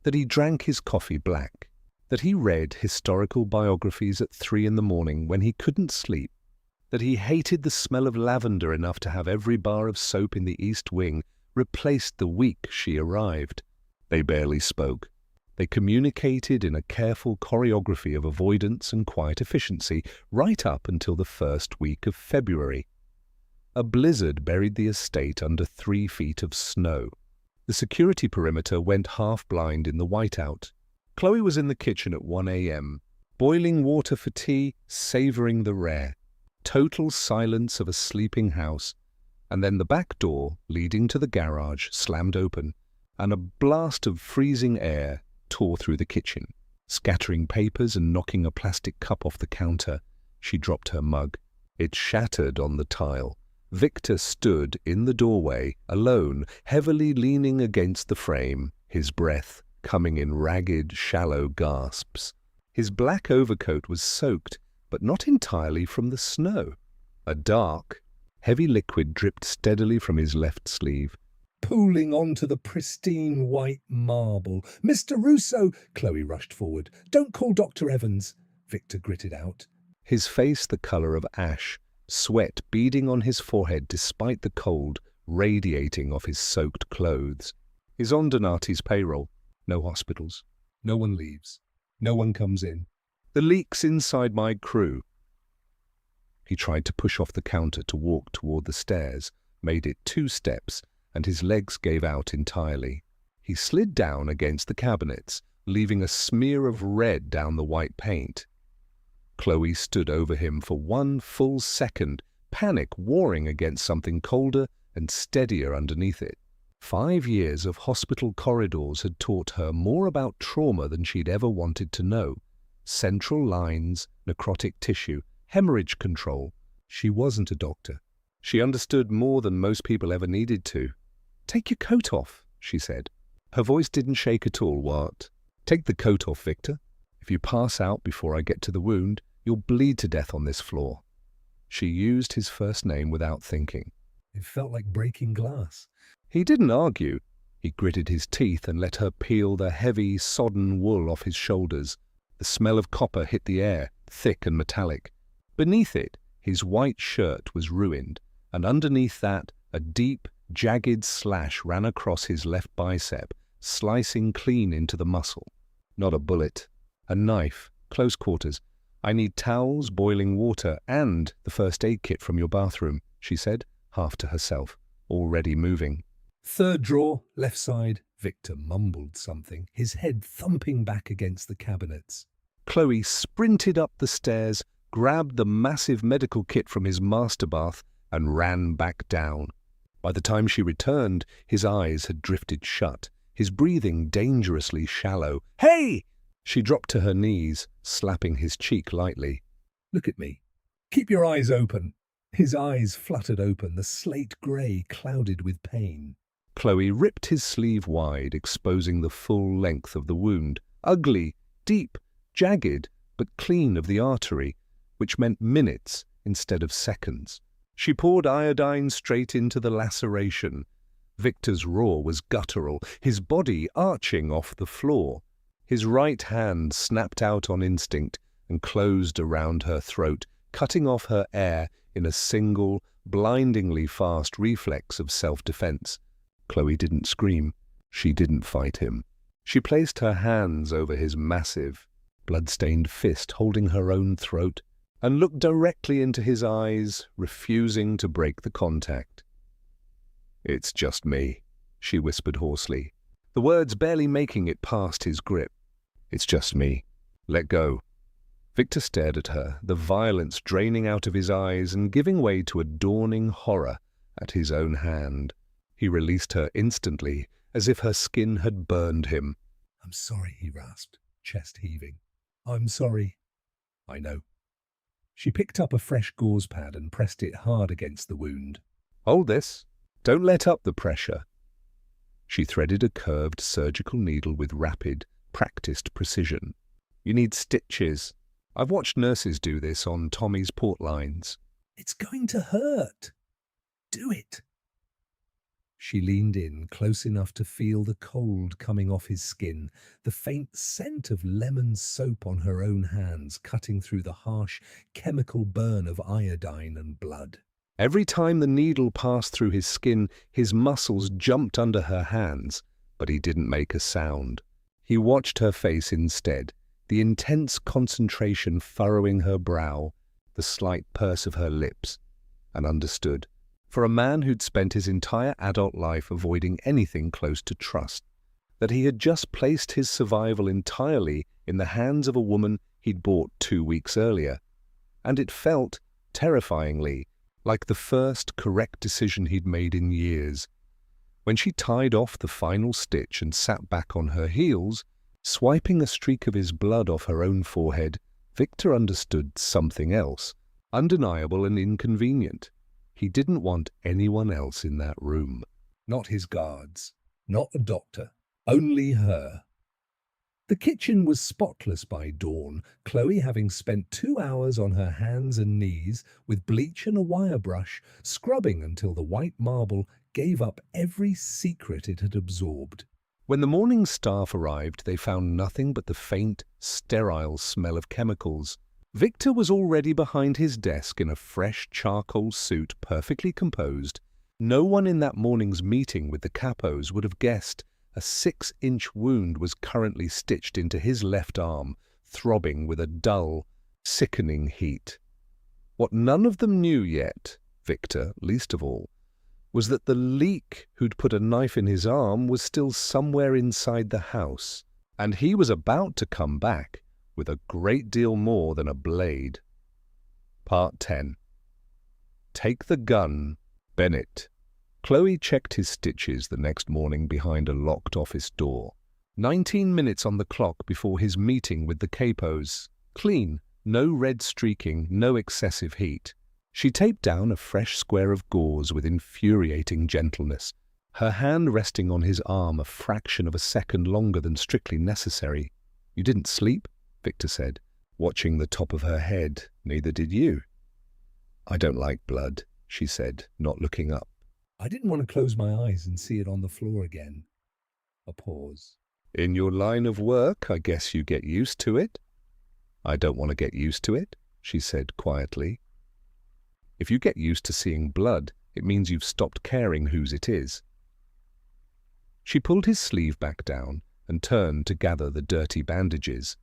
that he drank his coffee black, that he read historical biographies at 3 a.m. when he couldn't sleep, that he hated the smell of lavender enough to have every bar of soap in the East Wing replaced the week she arrived. They barely spoke. They communicated in a careful choreography of avoidance and quiet efficiency right up until the first week of February. A blizzard buried the estate under 3 feet of snow. The security perimeter went half-blind in the whiteout. Chloe was in the kitchen at 1 a.m., boiling water for tea, savouring the rare. Total silence of a sleeping house, and then the back door leading to the garage slammed open, and a blast of freezing air tore through the kitchen. Scattering papers and knocking a plastic cup off the counter, she dropped her mug. It shattered on the tile. Victor stood in the doorway, alone, heavily leaning against the frame, his breath coming in ragged, shallow gasps. His black overcoat was soaked, but not entirely from the snow. A dark, heavy liquid dripped steadily from his left sleeve, pooling onto the pristine white marble. "Mr. Russo!" Chloe rushed forward. "Don't call Dr. Evans," Victor gritted out. His face the colour of ash, sweat beading on his forehead despite the cold radiating off his soaked clothes. He's on Donati's payroll. No hospitals. No one leaves. No one comes in. The leak's inside my crew. He tried to push off the counter to walk toward the stairs, made it 2 steps, and his legs gave out entirely. He slid down against the cabinets, leaving a smear of red down the white paint. Chloe stood over him for 1 full second, panic warring against something colder and steadier underneath it. 5 years of hospital corridors had taught her more about trauma than she'd ever wanted to know. Central lines, necrotic tissue, hemorrhage control. She wasn't a doctor. She understood more than most people ever needed to. "Take your coat off," she said. Her voice didn't shake at all. "What?" "Take the coat off, Victor. If you pass out before I get to the wound, you'll bleed to death on this floor." She used his first name without thinking. It felt like breaking glass. He didn't argue. He gritted his teeth and let her peel the heavy, sodden wool off his shoulders. The smell of copper hit the air, thick and metallic. Beneath it, his white shirt was ruined, and underneath that, a deep, jagged slash ran across his left bicep, slicing clean into the muscle. Not a bullet. A knife, close quarters. "I need towels, boiling water, and the first aid kit from your bathroom," she said, half to herself, already moving. "3rd drawer, left side." Victor mumbled something, his head thumping back against the cabinets. Chloe sprinted up the stairs, grabbed the massive medical kit from his master bath, and ran back down. By the time she returned, his eyes had drifted shut, his breathing dangerously shallow. "Hey!" She dropped to her knees, slapping his cheek lightly. "Look at me. Keep your eyes open." His eyes fluttered open, the slate grey clouded with pain. Chloe ripped his sleeve wide, exposing the full length of the wound. Ugly, deep, jagged, but clean of the artery, which meant minutes instead of seconds. She poured iodine straight into the laceration. Victor's roar was guttural, his body arching off the floor. His right hand snapped out on instinct and closed around her throat, cutting off her air in a single, blindingly fast reflex of self-defense. Chloe didn't scream. She didn't fight him. She placed her hands over his massive, blood-stained fist holding her own throat, and looked directly into his eyes, refusing to break the contact. "It's just me," she whispered hoarsely, the words barely making it past his grip. "It's just me. Let go." Victor stared at her, the violence draining out of his eyes and giving way to a dawning horror at his own hand. He released her instantly, as if her skin had burned him. "I'm sorry," he rasped, chest heaving. "I'm sorry." "I know." She picked up a fresh gauze pad and pressed it hard against the wound. "Hold this. Don't let up the pressure." She threaded a curved surgical needle with rapid, practiced precision. "You need stitches. I've watched nurses do this on Tommy's port lines." "It's going to hurt. Do it." She leaned in, close enough to feel the cold coming off his skin, the faint scent of lemon soap on her own hands cutting through the harsh chemical burn of iodine and blood. Every time the needle passed through his skin, his muscles jumped under her hands, but he didn't make a sound. He watched her face instead, the intense concentration furrowing her brow, the slight purse of her lips, and understood. For a man who'd spent his entire adult life avoiding anything close to trust, that he had just placed his survival entirely in the hands of a woman he'd bought 2 weeks earlier. And it felt, terrifyingly, like the first correct decision he'd made in years. When she tied off the final stitch and sat back on her heels, swiping a streak of his blood off her own forehead, Victor understood something else, undeniable and inconvenient. He didn't want anyone else in that room. Not his guards, not the doctor, only her. The kitchen was spotless by dawn, Chloe having spent 2 hours on her hands and knees with bleach and a wire brush, scrubbing until the white marble gave up every secret it had absorbed. When the morning staff arrived, they found nothing but the faint, sterile smell of chemicals. Victor was already behind his desk in a fresh charcoal suit, perfectly composed. No one in that morning's meeting with the capos would have guessed a 6-inch wound was currently stitched into his left arm, throbbing with a dull, sickening heat. What none of them knew yet, Victor least of all, was that the leak who'd put a knife in his arm was still somewhere inside the house, and he was about to come back with a great deal more than a blade. Part 10. Take the gun, Bennett. Chloe checked his stitches the next morning behind a locked office door. 19 minutes on the clock before his meeting with the capos. Clean, no red streaking, no excessive heat. She taped down a fresh square of gauze with infuriating gentleness, her hand resting on his arm a fraction of a second longer than strictly necessary. "You didn't sleep?" Victor said, watching the top of her head. "Neither did you." "I don't like blood," she said, not looking up. I didn't want to close my eyes and see it on the floor again. A pause. "In your line of work, I guess you get used to it." "I don't want to get used to it," she said quietly. "If you get used to seeing blood, it means you've stopped caring whose it is." She pulled his sleeve back down and turned to gather the dirty bandages.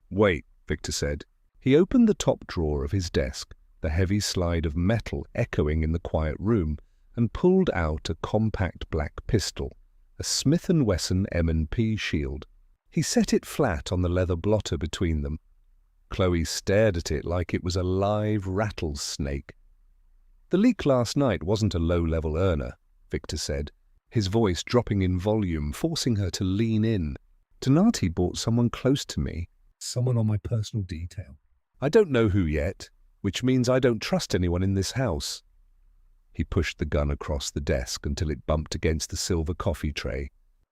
"Wait," Victor said. He opened the top drawer of his desk, the heavy slide of metal echoing in the quiet room, and pulled out a compact black pistol, a Smith & Wesson M&P shield. He set it flat on the leather blotter between them. Chloe stared at it like it was a live rattlesnake. "The leak last night wasn't a low-level earner," Victor said, his voice dropping in volume, forcing her to lean in. "Donati bought someone close to me. Someone on my personal detail. I don't know who yet, which means I don't trust anyone in this house." He pushed the gun across the desk until it bumped against the silver coffee tray.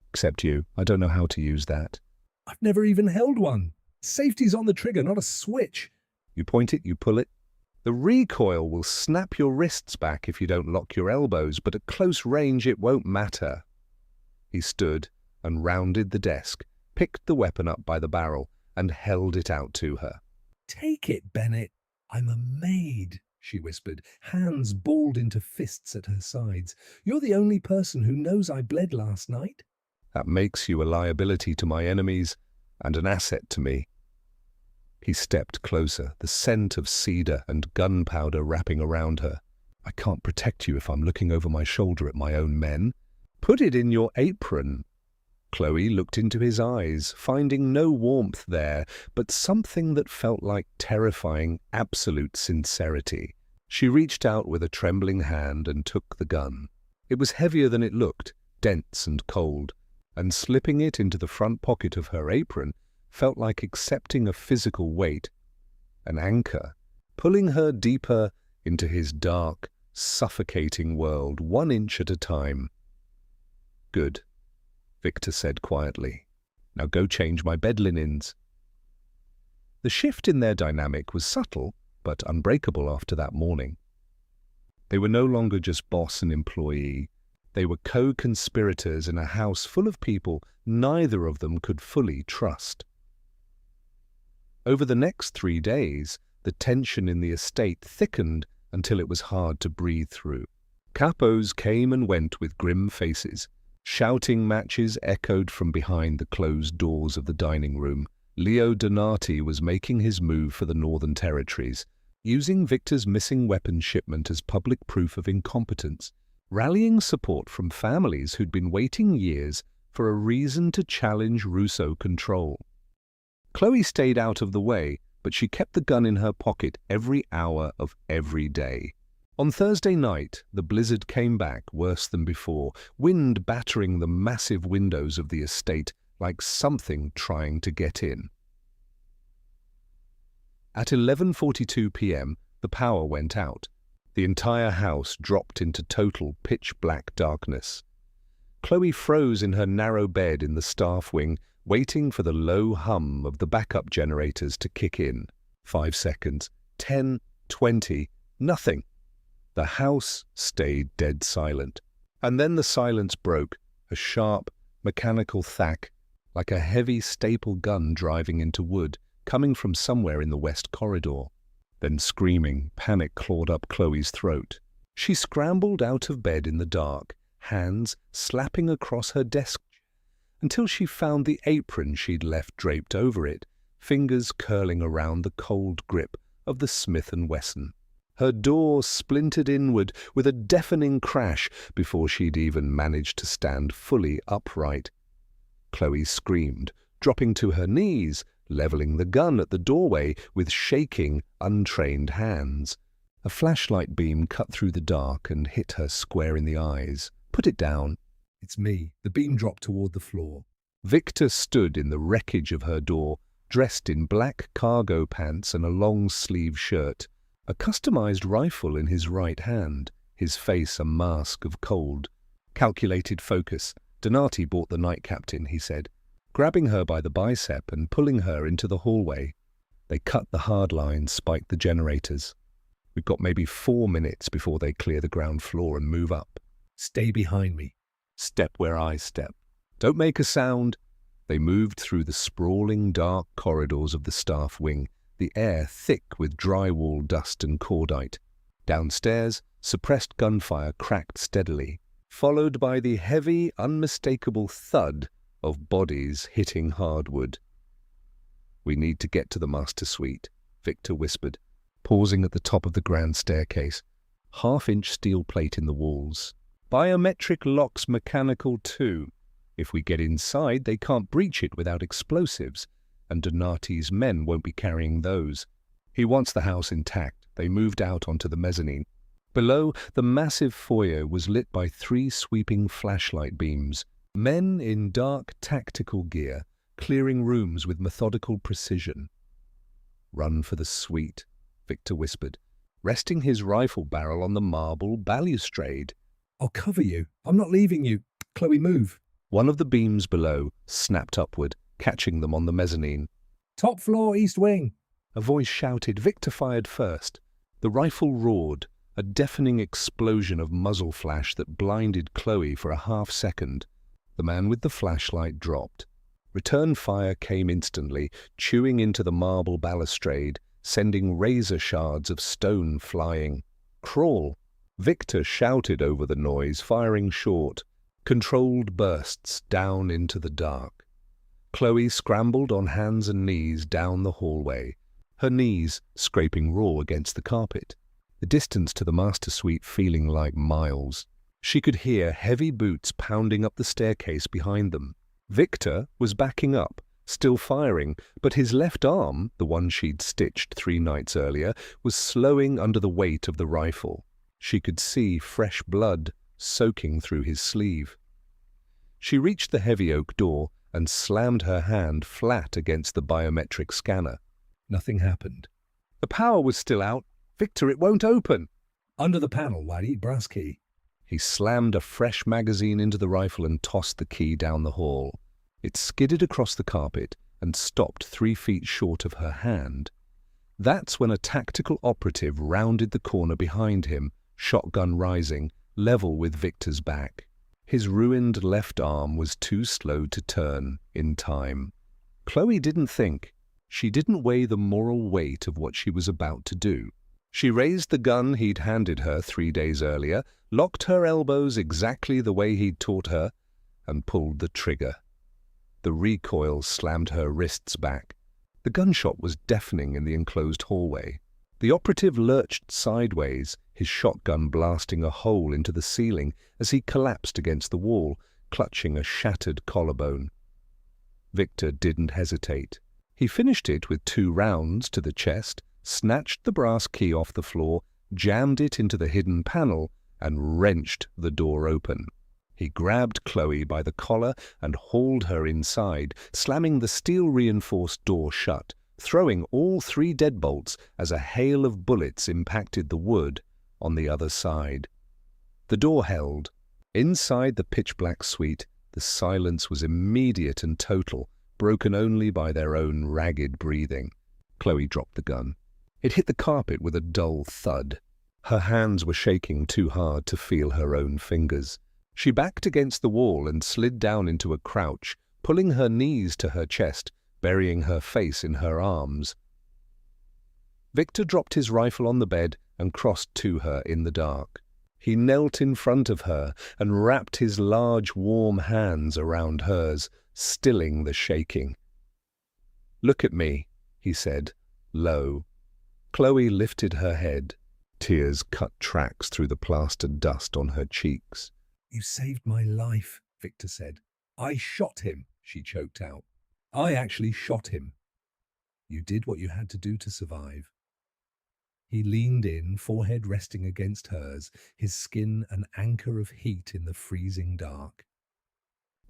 "Except you. I don't know how to use that." I've never even held one. Safety's on the trigger, not a switch. "You point it, you pull it. The recoil will snap your wrists back if you don't lock your elbows, but at close range it won't matter." He stood and rounded the desk, picked the weapon up by the barrel, and held it out to her. Take it, Bennett. I'm a maid, she whispered, hands balled into fists at her sides. You're the only person who knows I bled last night. That makes you a liability to my enemies and an asset to me. He stepped closer, the scent of cedar and gunpowder wrapping around her. I can't protect you if I'm looking over my shoulder at my own men. Put it in your apron. Chloe looked into his eyes, finding no warmth there, but something that felt like terrifying, absolute sincerity. She reached out with a trembling hand and took the gun. It was heavier than it looked, dense and cold, and slipping it into the front pocket of her apron felt like accepting a physical weight, an anchor, pulling her deeper into his dark, suffocating world, 1 inch at a time. "Good," Victor said quietly. "Now go change my bed linens." The shift in their dynamic was subtle, but unbreakable after that morning. They were no longer just boss and employee. They were co-conspirators in a house full of people neither of them could fully trust. Over the next 3 days, the tension in the estate thickened until it was hard to breathe through. Capos came and went with grim faces. Shouting matches echoed from behind the closed doors of the dining room. Leo Donati was making his move for the Northern Territories, using Victor's missing weapons shipment as public proof of incompetence, rallying support from families who'd been waiting years for a reason to challenge Russo control. Chloe stayed out of the way, but she kept the gun in her pocket every hour of every day. On Thursday night, the blizzard came back worse than before, wind battering the massive windows of the estate like something trying to get in. At 11:42 p.m., the power went out. The entire house dropped into total pitch-black darkness. Chloe froze in her narrow bed in the staff wing, waiting for the low hum of the backup generators to kick in. 5 seconds, 10, 20, nothing. The house stayed dead silent. And then the silence broke, a sharp, mechanical thack, like a heavy staple gun driving into wood, coming from somewhere in the west corridor. Then screaming, panic clawed up Chloe's throat. She scrambled out of bed in the dark, hands slapping across her desk, until she found the apron she'd left draped over it, fingers curling around the cold grip of the Smith & Wesson. Her door splintered inward with a deafening crash before she'd even managed to stand fully upright. Chloe screamed, dropping to her knees, leveling the gun at the doorway with shaking, untrained hands. A flashlight beam cut through the dark and hit her square in the eyes. "Put it down." It's me. The beam dropped toward the floor. Victor stood in the wreckage of her door, dressed in black cargo pants and a long-sleeve shirt, a customized rifle in his right hand, his face a mask of cold. "Calculated focus. Donati bought the night captain," he said, grabbing her by the bicep and pulling her into the hallway. They cut the hard line, spiked the generators. "We've got maybe 4 minutes before they clear the ground floor and move up." Stay behind me. "Step where I step. Don't make a sound." They moved through the sprawling, dark corridors of the staff wing, the air thick with drywall dust and cordite. Downstairs, suppressed gunfire cracked steadily, followed by the heavy, unmistakable thud of bodies hitting hardwood. "We need to get to the master suite," Victor whispered, pausing at the top of the grand staircase. Half-inch steel plate in the walls. "Biometric locks mechanical too. If we get inside, they can't breach it without explosives, and Donati's men won't be carrying those. He wants the house intact." They moved out onto the mezzanine. Below, the massive foyer was lit by 3 sweeping flashlight beams. Men in dark tactical gear, clearing rooms with methodical precision. "Run for the suite," Victor whispered, resting his rifle barrel on the marble balustrade. I'll cover you. I'm not leaving you. Chloe, move. One of the beams below snapped upward, catching them on the mezzanine. Top floor, east wing. A voice shouted. Victor fired first. The rifle roared, a deafening explosion of muzzle flash that blinded Chloe for a half-second. The man with the flashlight dropped. Return fire came instantly, chewing into the marble balustrade, sending razor shards of stone flying. Crawl! Victor shouted over the noise, firing short. Controlled bursts down into the dark. Chloe scrambled on hands and knees down the hallway, her knees scraping raw against the carpet, the distance to the master suite feeling like miles. She could hear heavy boots pounding up the staircase behind them. Victor was backing up, still firing, but his left arm, the one she'd stitched 3 nights earlier, was slowing under the weight of the rifle. She could see fresh blood soaking through his sleeve. She reached the heavy oak door and slammed her hand flat against the biometric scanner. Nothing happened. The power was still out. Victor, it won't open. Under the panel, Whitey, brass key. He slammed a fresh magazine into the rifle and tossed the key down the hall. It skidded across the carpet and stopped 3 feet short of her hand. That's when a tactical operative rounded the corner behind him, shotgun rising, level with Victor's back. His ruined left arm was too slow to turn in time. Chloe didn't think. She didn't weigh the moral weight of what she was about to do. She raised the gun he'd handed her 3 days earlier, locked her elbows exactly the way he'd taught her, and pulled the trigger. The recoil slammed her wrists back. The gunshot was deafening in the enclosed hallway. The operative lurched sideways, his shotgun blasting a hole into the ceiling as he collapsed against the wall, clutching a shattered collarbone. Victor didn't hesitate. He finished it with 2 rounds to the chest, snatched the brass key off the floor, jammed it into the hidden panel, and wrenched the door open. He grabbed Chloe by the collar and hauled her inside, slamming the steel-reinforced door shut, throwing all 3 deadbolts as a hail of bullets impacted the wood on the other side. The door held. Inside the pitch-black suite, the silence was immediate and total, broken only by their own ragged breathing. Chloe dropped the gun. It hit the carpet with a dull thud. Her hands were shaking too hard to feel her own fingers. She backed against the wall and slid down into a crouch, pulling her knees to her chest, burying her face in her arms. Victor dropped his rifle on the bed and crossed to her in the dark. He knelt in front of her and wrapped his large, warm hands around hers, stilling the shaking. "Look at me," he said, low. Chloe lifted her head. Tears cut tracks through the plastered dust on her cheeks. "You saved my life," Victor said. "I shot him," she choked out. "I actually shot him." "You did what you had to do to survive." He leaned in, forehead resting against hers, his skin an anchor of heat in the freezing dark.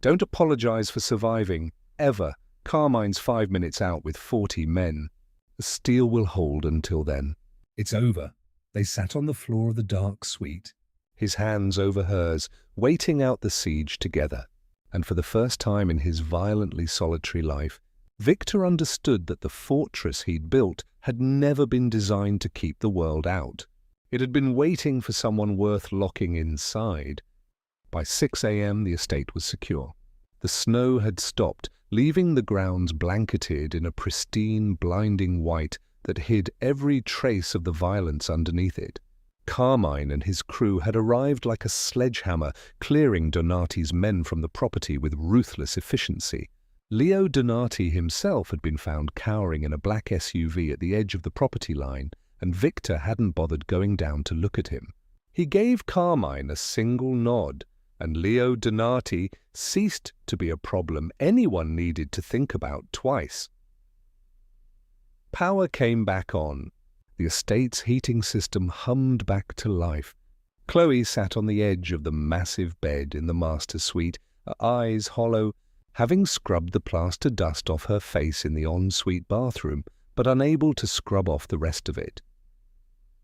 "Don't apologize for surviving, ever. Carmine's 5 minutes out with 40 men. The steel will hold until then." "It's over." They sat on the floor of the dark suite, his hands over hers, waiting out the siege together. And for the first time in his violently solitary life, Victor understood that the fortress he'd built had never been designed to keep the world out. It had been waiting for someone worth locking inside. By 6 a.m. the estate was secure. The snow had stopped, leaving the grounds blanketed in a pristine, blinding white that hid every trace of the violence underneath it. Carmine and his crew had arrived like a sledgehammer, clearing Donati's men from the property with ruthless efficiency. Leo Donati himself had been found cowering in a black SUV at the edge of the property line, and Victor hadn't bothered going down to look at him. He gave Carmine a single nod, and Leo Donati ceased to be a problem anyone needed to think about twice. Power came back on. The estate's heating system hummed back to life. Chloe sat on the edge of the massive bed in the master suite, her eyes hollow, having scrubbed the plaster dust off her face in the ensuite bathroom, but unable to scrub off the rest of it.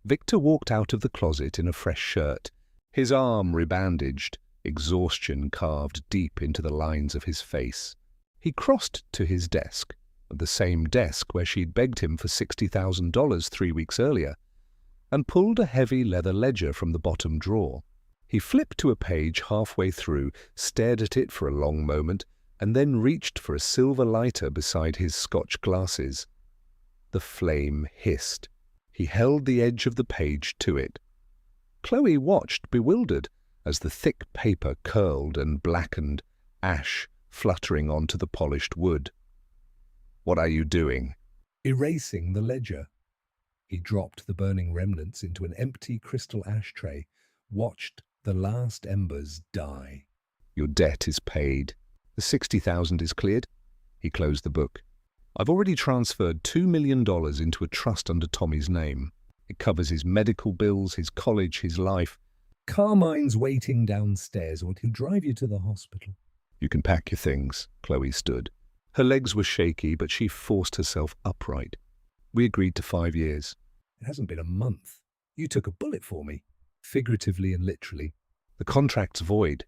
Victor walked out of the closet in a fresh shirt, his arm rebandaged, exhaustion carved deep into the lines of his face. He crossed to his desk, the same desk where she'd begged him for $60,000 3 weeks earlier, and pulled a heavy leather ledger from the bottom drawer. He flipped to a page halfway through, stared at it for a long moment, and then reached for a silver lighter beside his Scotch glasses. The flame hissed. He held the edge of the page to it. Chloe watched, bewildered, as the thick paper curled and blackened, ash fluttering onto the polished wood. "What are you doing?" "Erasing the ledger." He dropped the burning remnants into an empty crystal ashtray, watched the last embers die. "Your debt is paid." The 60,000 is cleared. He closed the book. I've already transferred $2 million into a trust under Tommy's name. It covers his medical bills, his college, his life. Carmine's waiting downstairs, or he'll drive you to the hospital. You can pack your things. Chloe stood. Her legs were shaky, but she forced herself upright. We agreed to 5 years. It hasn't been a month. You took a bullet for me, figuratively and literally. The contract's void.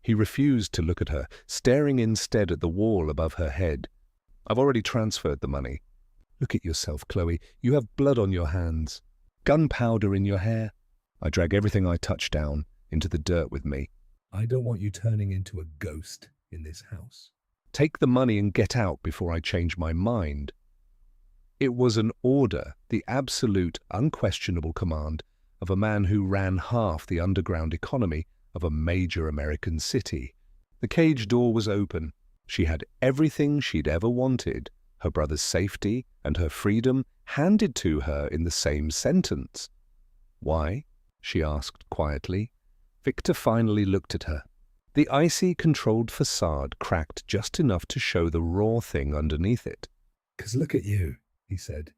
He refused to look at her, staring instead at the wall above her head. I've already transferred the money. Look at yourself, Chloe. You have blood on your hands, gunpowder in your hair. I drag everything I touch down into the dirt with me. I don't want you turning into a ghost in this house. Take the money and get out before I change my mind. It was an order, the absolute, unquestionable command of a man who ran half the underground economy of a major American city. The cage door was open. She had everything she'd ever wanted, her brother's safety and her freedom handed to her in the same sentence. Why? She asked quietly. Victor finally looked at her. The icy, controlled facade cracked just enough to show the raw thing underneath it. 'Cause look at you, he said.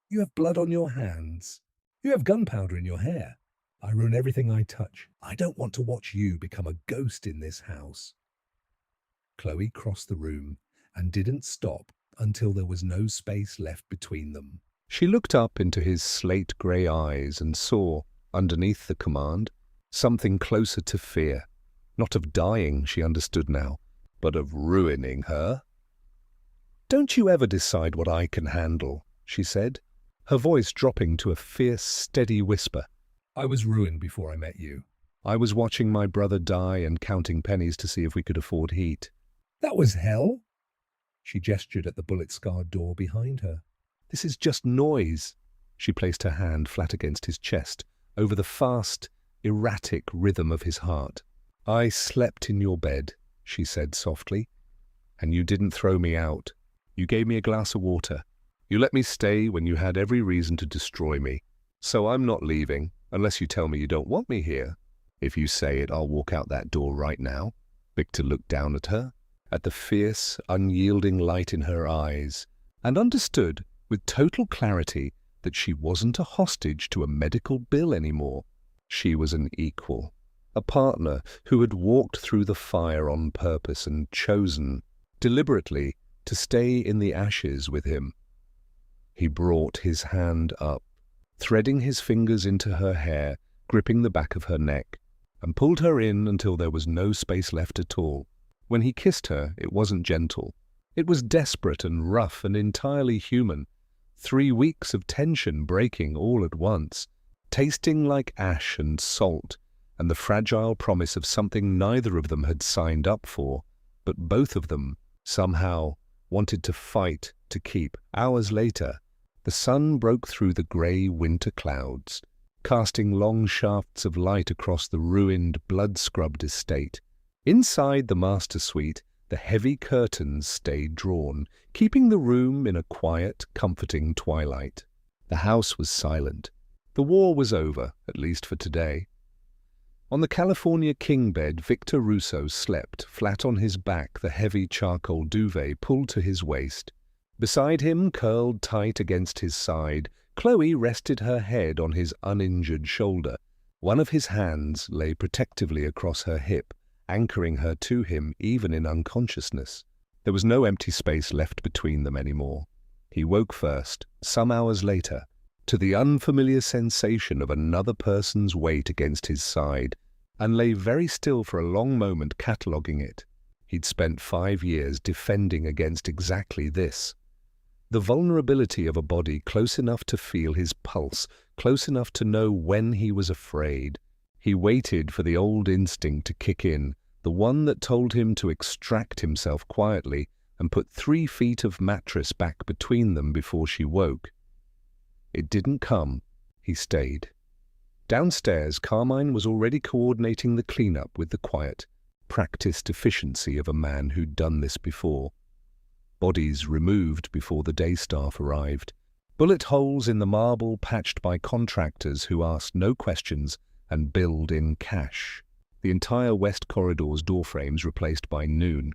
You have blood on your hands. You have gunpowder in your hair. I ruin everything I touch. I don't want to watch you become a ghost in this house. Chloe crossed the room and didn't stop until there was no space left between them. She looked up into his slate-grey eyes and saw, underneath the command, something closer to fear. Not of dying, she understood now, but of ruining her. "Don't you ever decide what I can handle," she said, her voice dropping to a fierce, steady whisper. I was ruined before I met you. I was watching my brother die and counting pennies to see if we could afford heat. That was hell. She gestured at the bullet-scarred door behind her. This is just noise. She placed her hand flat against his chest, over the fast, erratic rhythm of his heart. I slept in your bed, she said softly, and you didn't throw me out. You gave me a glass of water. You let me stay when you had every reason to destroy me. So I'm not leaving, unless you tell me you don't want me here. If you say it, I'll walk out that door right now. Victor looked down at her, at the fierce, unyielding light in her eyes, and understood with total clarity that she wasn't a hostage to a medical bill anymore. She was an equal, a partner who had walked through the fire on purpose and chosen, deliberately, to stay in the ashes with him. He brought his hand up, threading his fingers into her hair, gripping the back of her neck, and pulled her in until there was no space left at all. When he kissed her, it wasn't gentle. It was desperate and rough and entirely human. 3 weeks of tension breaking all at once, tasting like ash and salt, and the fragile promise of something neither of them had signed up for, but both of them, somehow, wanted to fight to keep. Hours later, the sun broke through the grey winter clouds, casting long shafts of light across the ruined, blood-scrubbed estate. Inside the master suite, the heavy curtains stayed drawn, keeping the room in a quiet, comforting twilight. The house was silent. The war was over, at least for today. On the California king bed, Victor Russo slept, flat on his back, the heavy charcoal duvet pulled to his waist. Beside him, curled tight against his side, Chloe rested her head on his uninjured shoulder. One of his hands lay protectively across her hip, anchoring her to him even in unconsciousness. There was no empty space left between them anymore. He woke first, some hours later, to the unfamiliar sensation of another person's weight against his side, and lay very still for a long moment cataloguing it. He'd spent 5 years defending against exactly this. The vulnerability of a body close enough to feel his pulse, close enough to know when he was afraid. He waited for the old instinct to kick in, the one that told him to extract himself quietly and put 3 feet of mattress back between them before she woke. It didn't come. He stayed. Downstairs, Carmine was already coordinating the cleanup with the quiet, practiced efficiency of a man who'd done this before. Bodies removed before the day staff arrived. Bullet holes in the marble patched by contractors who asked no questions and billed in cash. The entire west corridor's doorframes replaced by noon.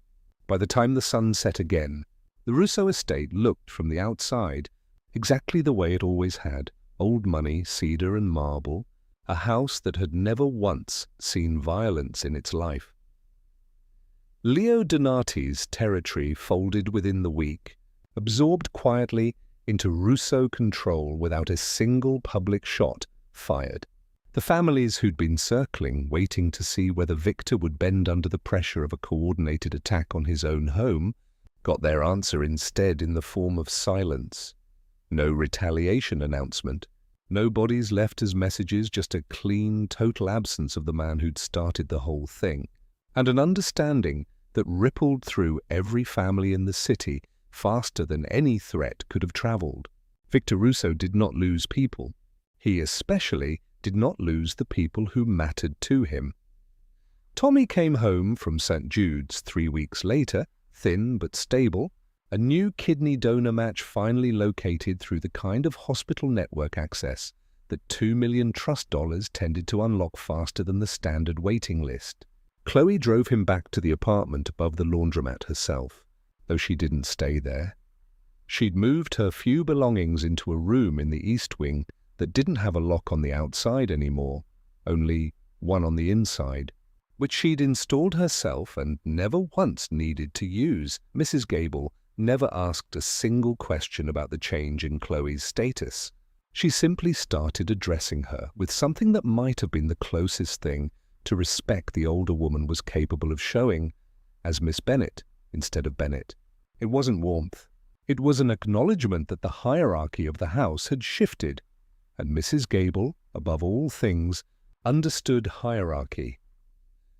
By the time the sun set again, the Russo estate looked from the outside exactly the way it always had: old money, cedar and marble, a house that had never once seen violence in its life. Leo Donati's territory folded within the week, absorbed quietly into Russo control without a single public shot fired. The families who'd been circling, waiting to see whether Victor would bend under the pressure of a coordinated attack on his own home, got their answer instead in the form of silence. No retaliation announcement, no bodies left as messages, just a clean, total absence of the man who'd started the whole thing, and an understanding that rippled through every family in the city faster than any threat could have traveled. Victor Russo did not lose people. He especially did not lose the people who mattered to him. Tommy came home from St. Jude's 3 weeks later, thin but stable, a new kidney donor match finally located through the kind of hospital network access that $2 million trust dollars tended to unlock faster than the standard waiting list. Chloe drove him back to the apartment above the laundromat herself, though she didn't stay there. She'd moved her few belongings into a room in the east wing that didn't have a lock on the outside anymore, only one on the inside, which she'd installed herself and never once needed to use. Mrs. Gable never asked a single question about the change in Chloe's status. She simply started addressing her with something that might have been the closest thing to respect the older woman was capable of showing, as Miss Bennet instead of Bennett. It wasn't warmth. It was an acknowledgement that the hierarchy of the house had shifted, and Mrs. Gable, above all things, understood hierarchy.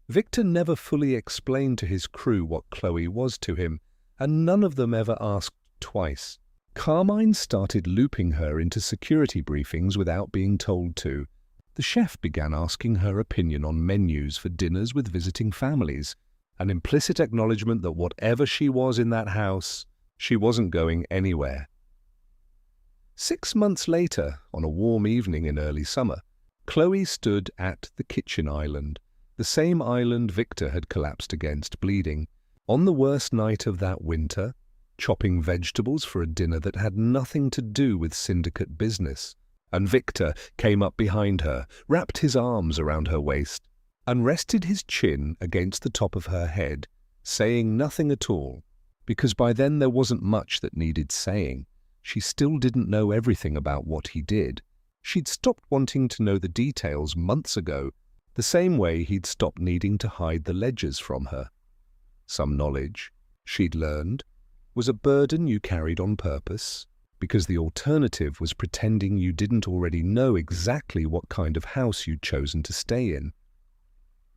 Victor never fully explained to his crew what Chloe was to him, and none of them ever asked twice. Carmine started looping her into security briefings without being told to. The chef began asking her opinion on menus for dinners with visiting families, an implicit acknowledgement that whatever she was in that house, she wasn't going anywhere. 6 months later, on a warm evening in early summer, Chloe stood at the kitchen island, the same island Victor had collapsed against, bleeding. On the worst night of that winter, chopping vegetables for a dinner that had nothing to do with syndicate business, and Victor came up behind her, wrapped his arms around her waist, and rested his chin against the top of her head, saying nothing at all, because by then there wasn't much that needed saying. She still didn't know everything about what he did. She'd stopped wanting to know the details months ago, the same way he'd stopped needing to hide the ledgers from her. Some knowledge, she'd learned, was a burden you carried on purpose, because the alternative was pretending you didn't already know exactly what kind of house you'd chosen to stay in.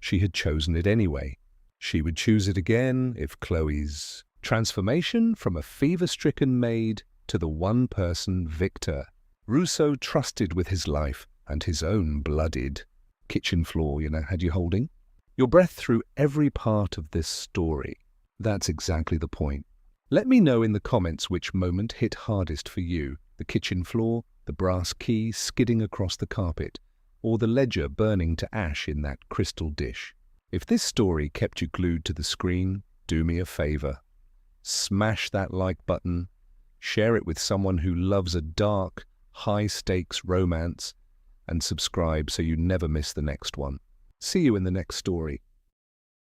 She had chosen it anyway. She would choose it again if Chloe's transformation from a fever-stricken maid to the one person Victor Russo trusted with his life and his own blooded kitchen floor, had you holding your breath through every part of this story. That's exactly the point. Let me know in the comments which moment hit hardest for you: the kitchen floor, the brass key skidding across the carpet, or the ledger burning to ash in that crystal dish. If this story kept you glued to the screen, do me a favor. Smash that like button, share it with someone who loves a dark, high-stakes romance, and subscribe so you never miss the next one. See you in the next story.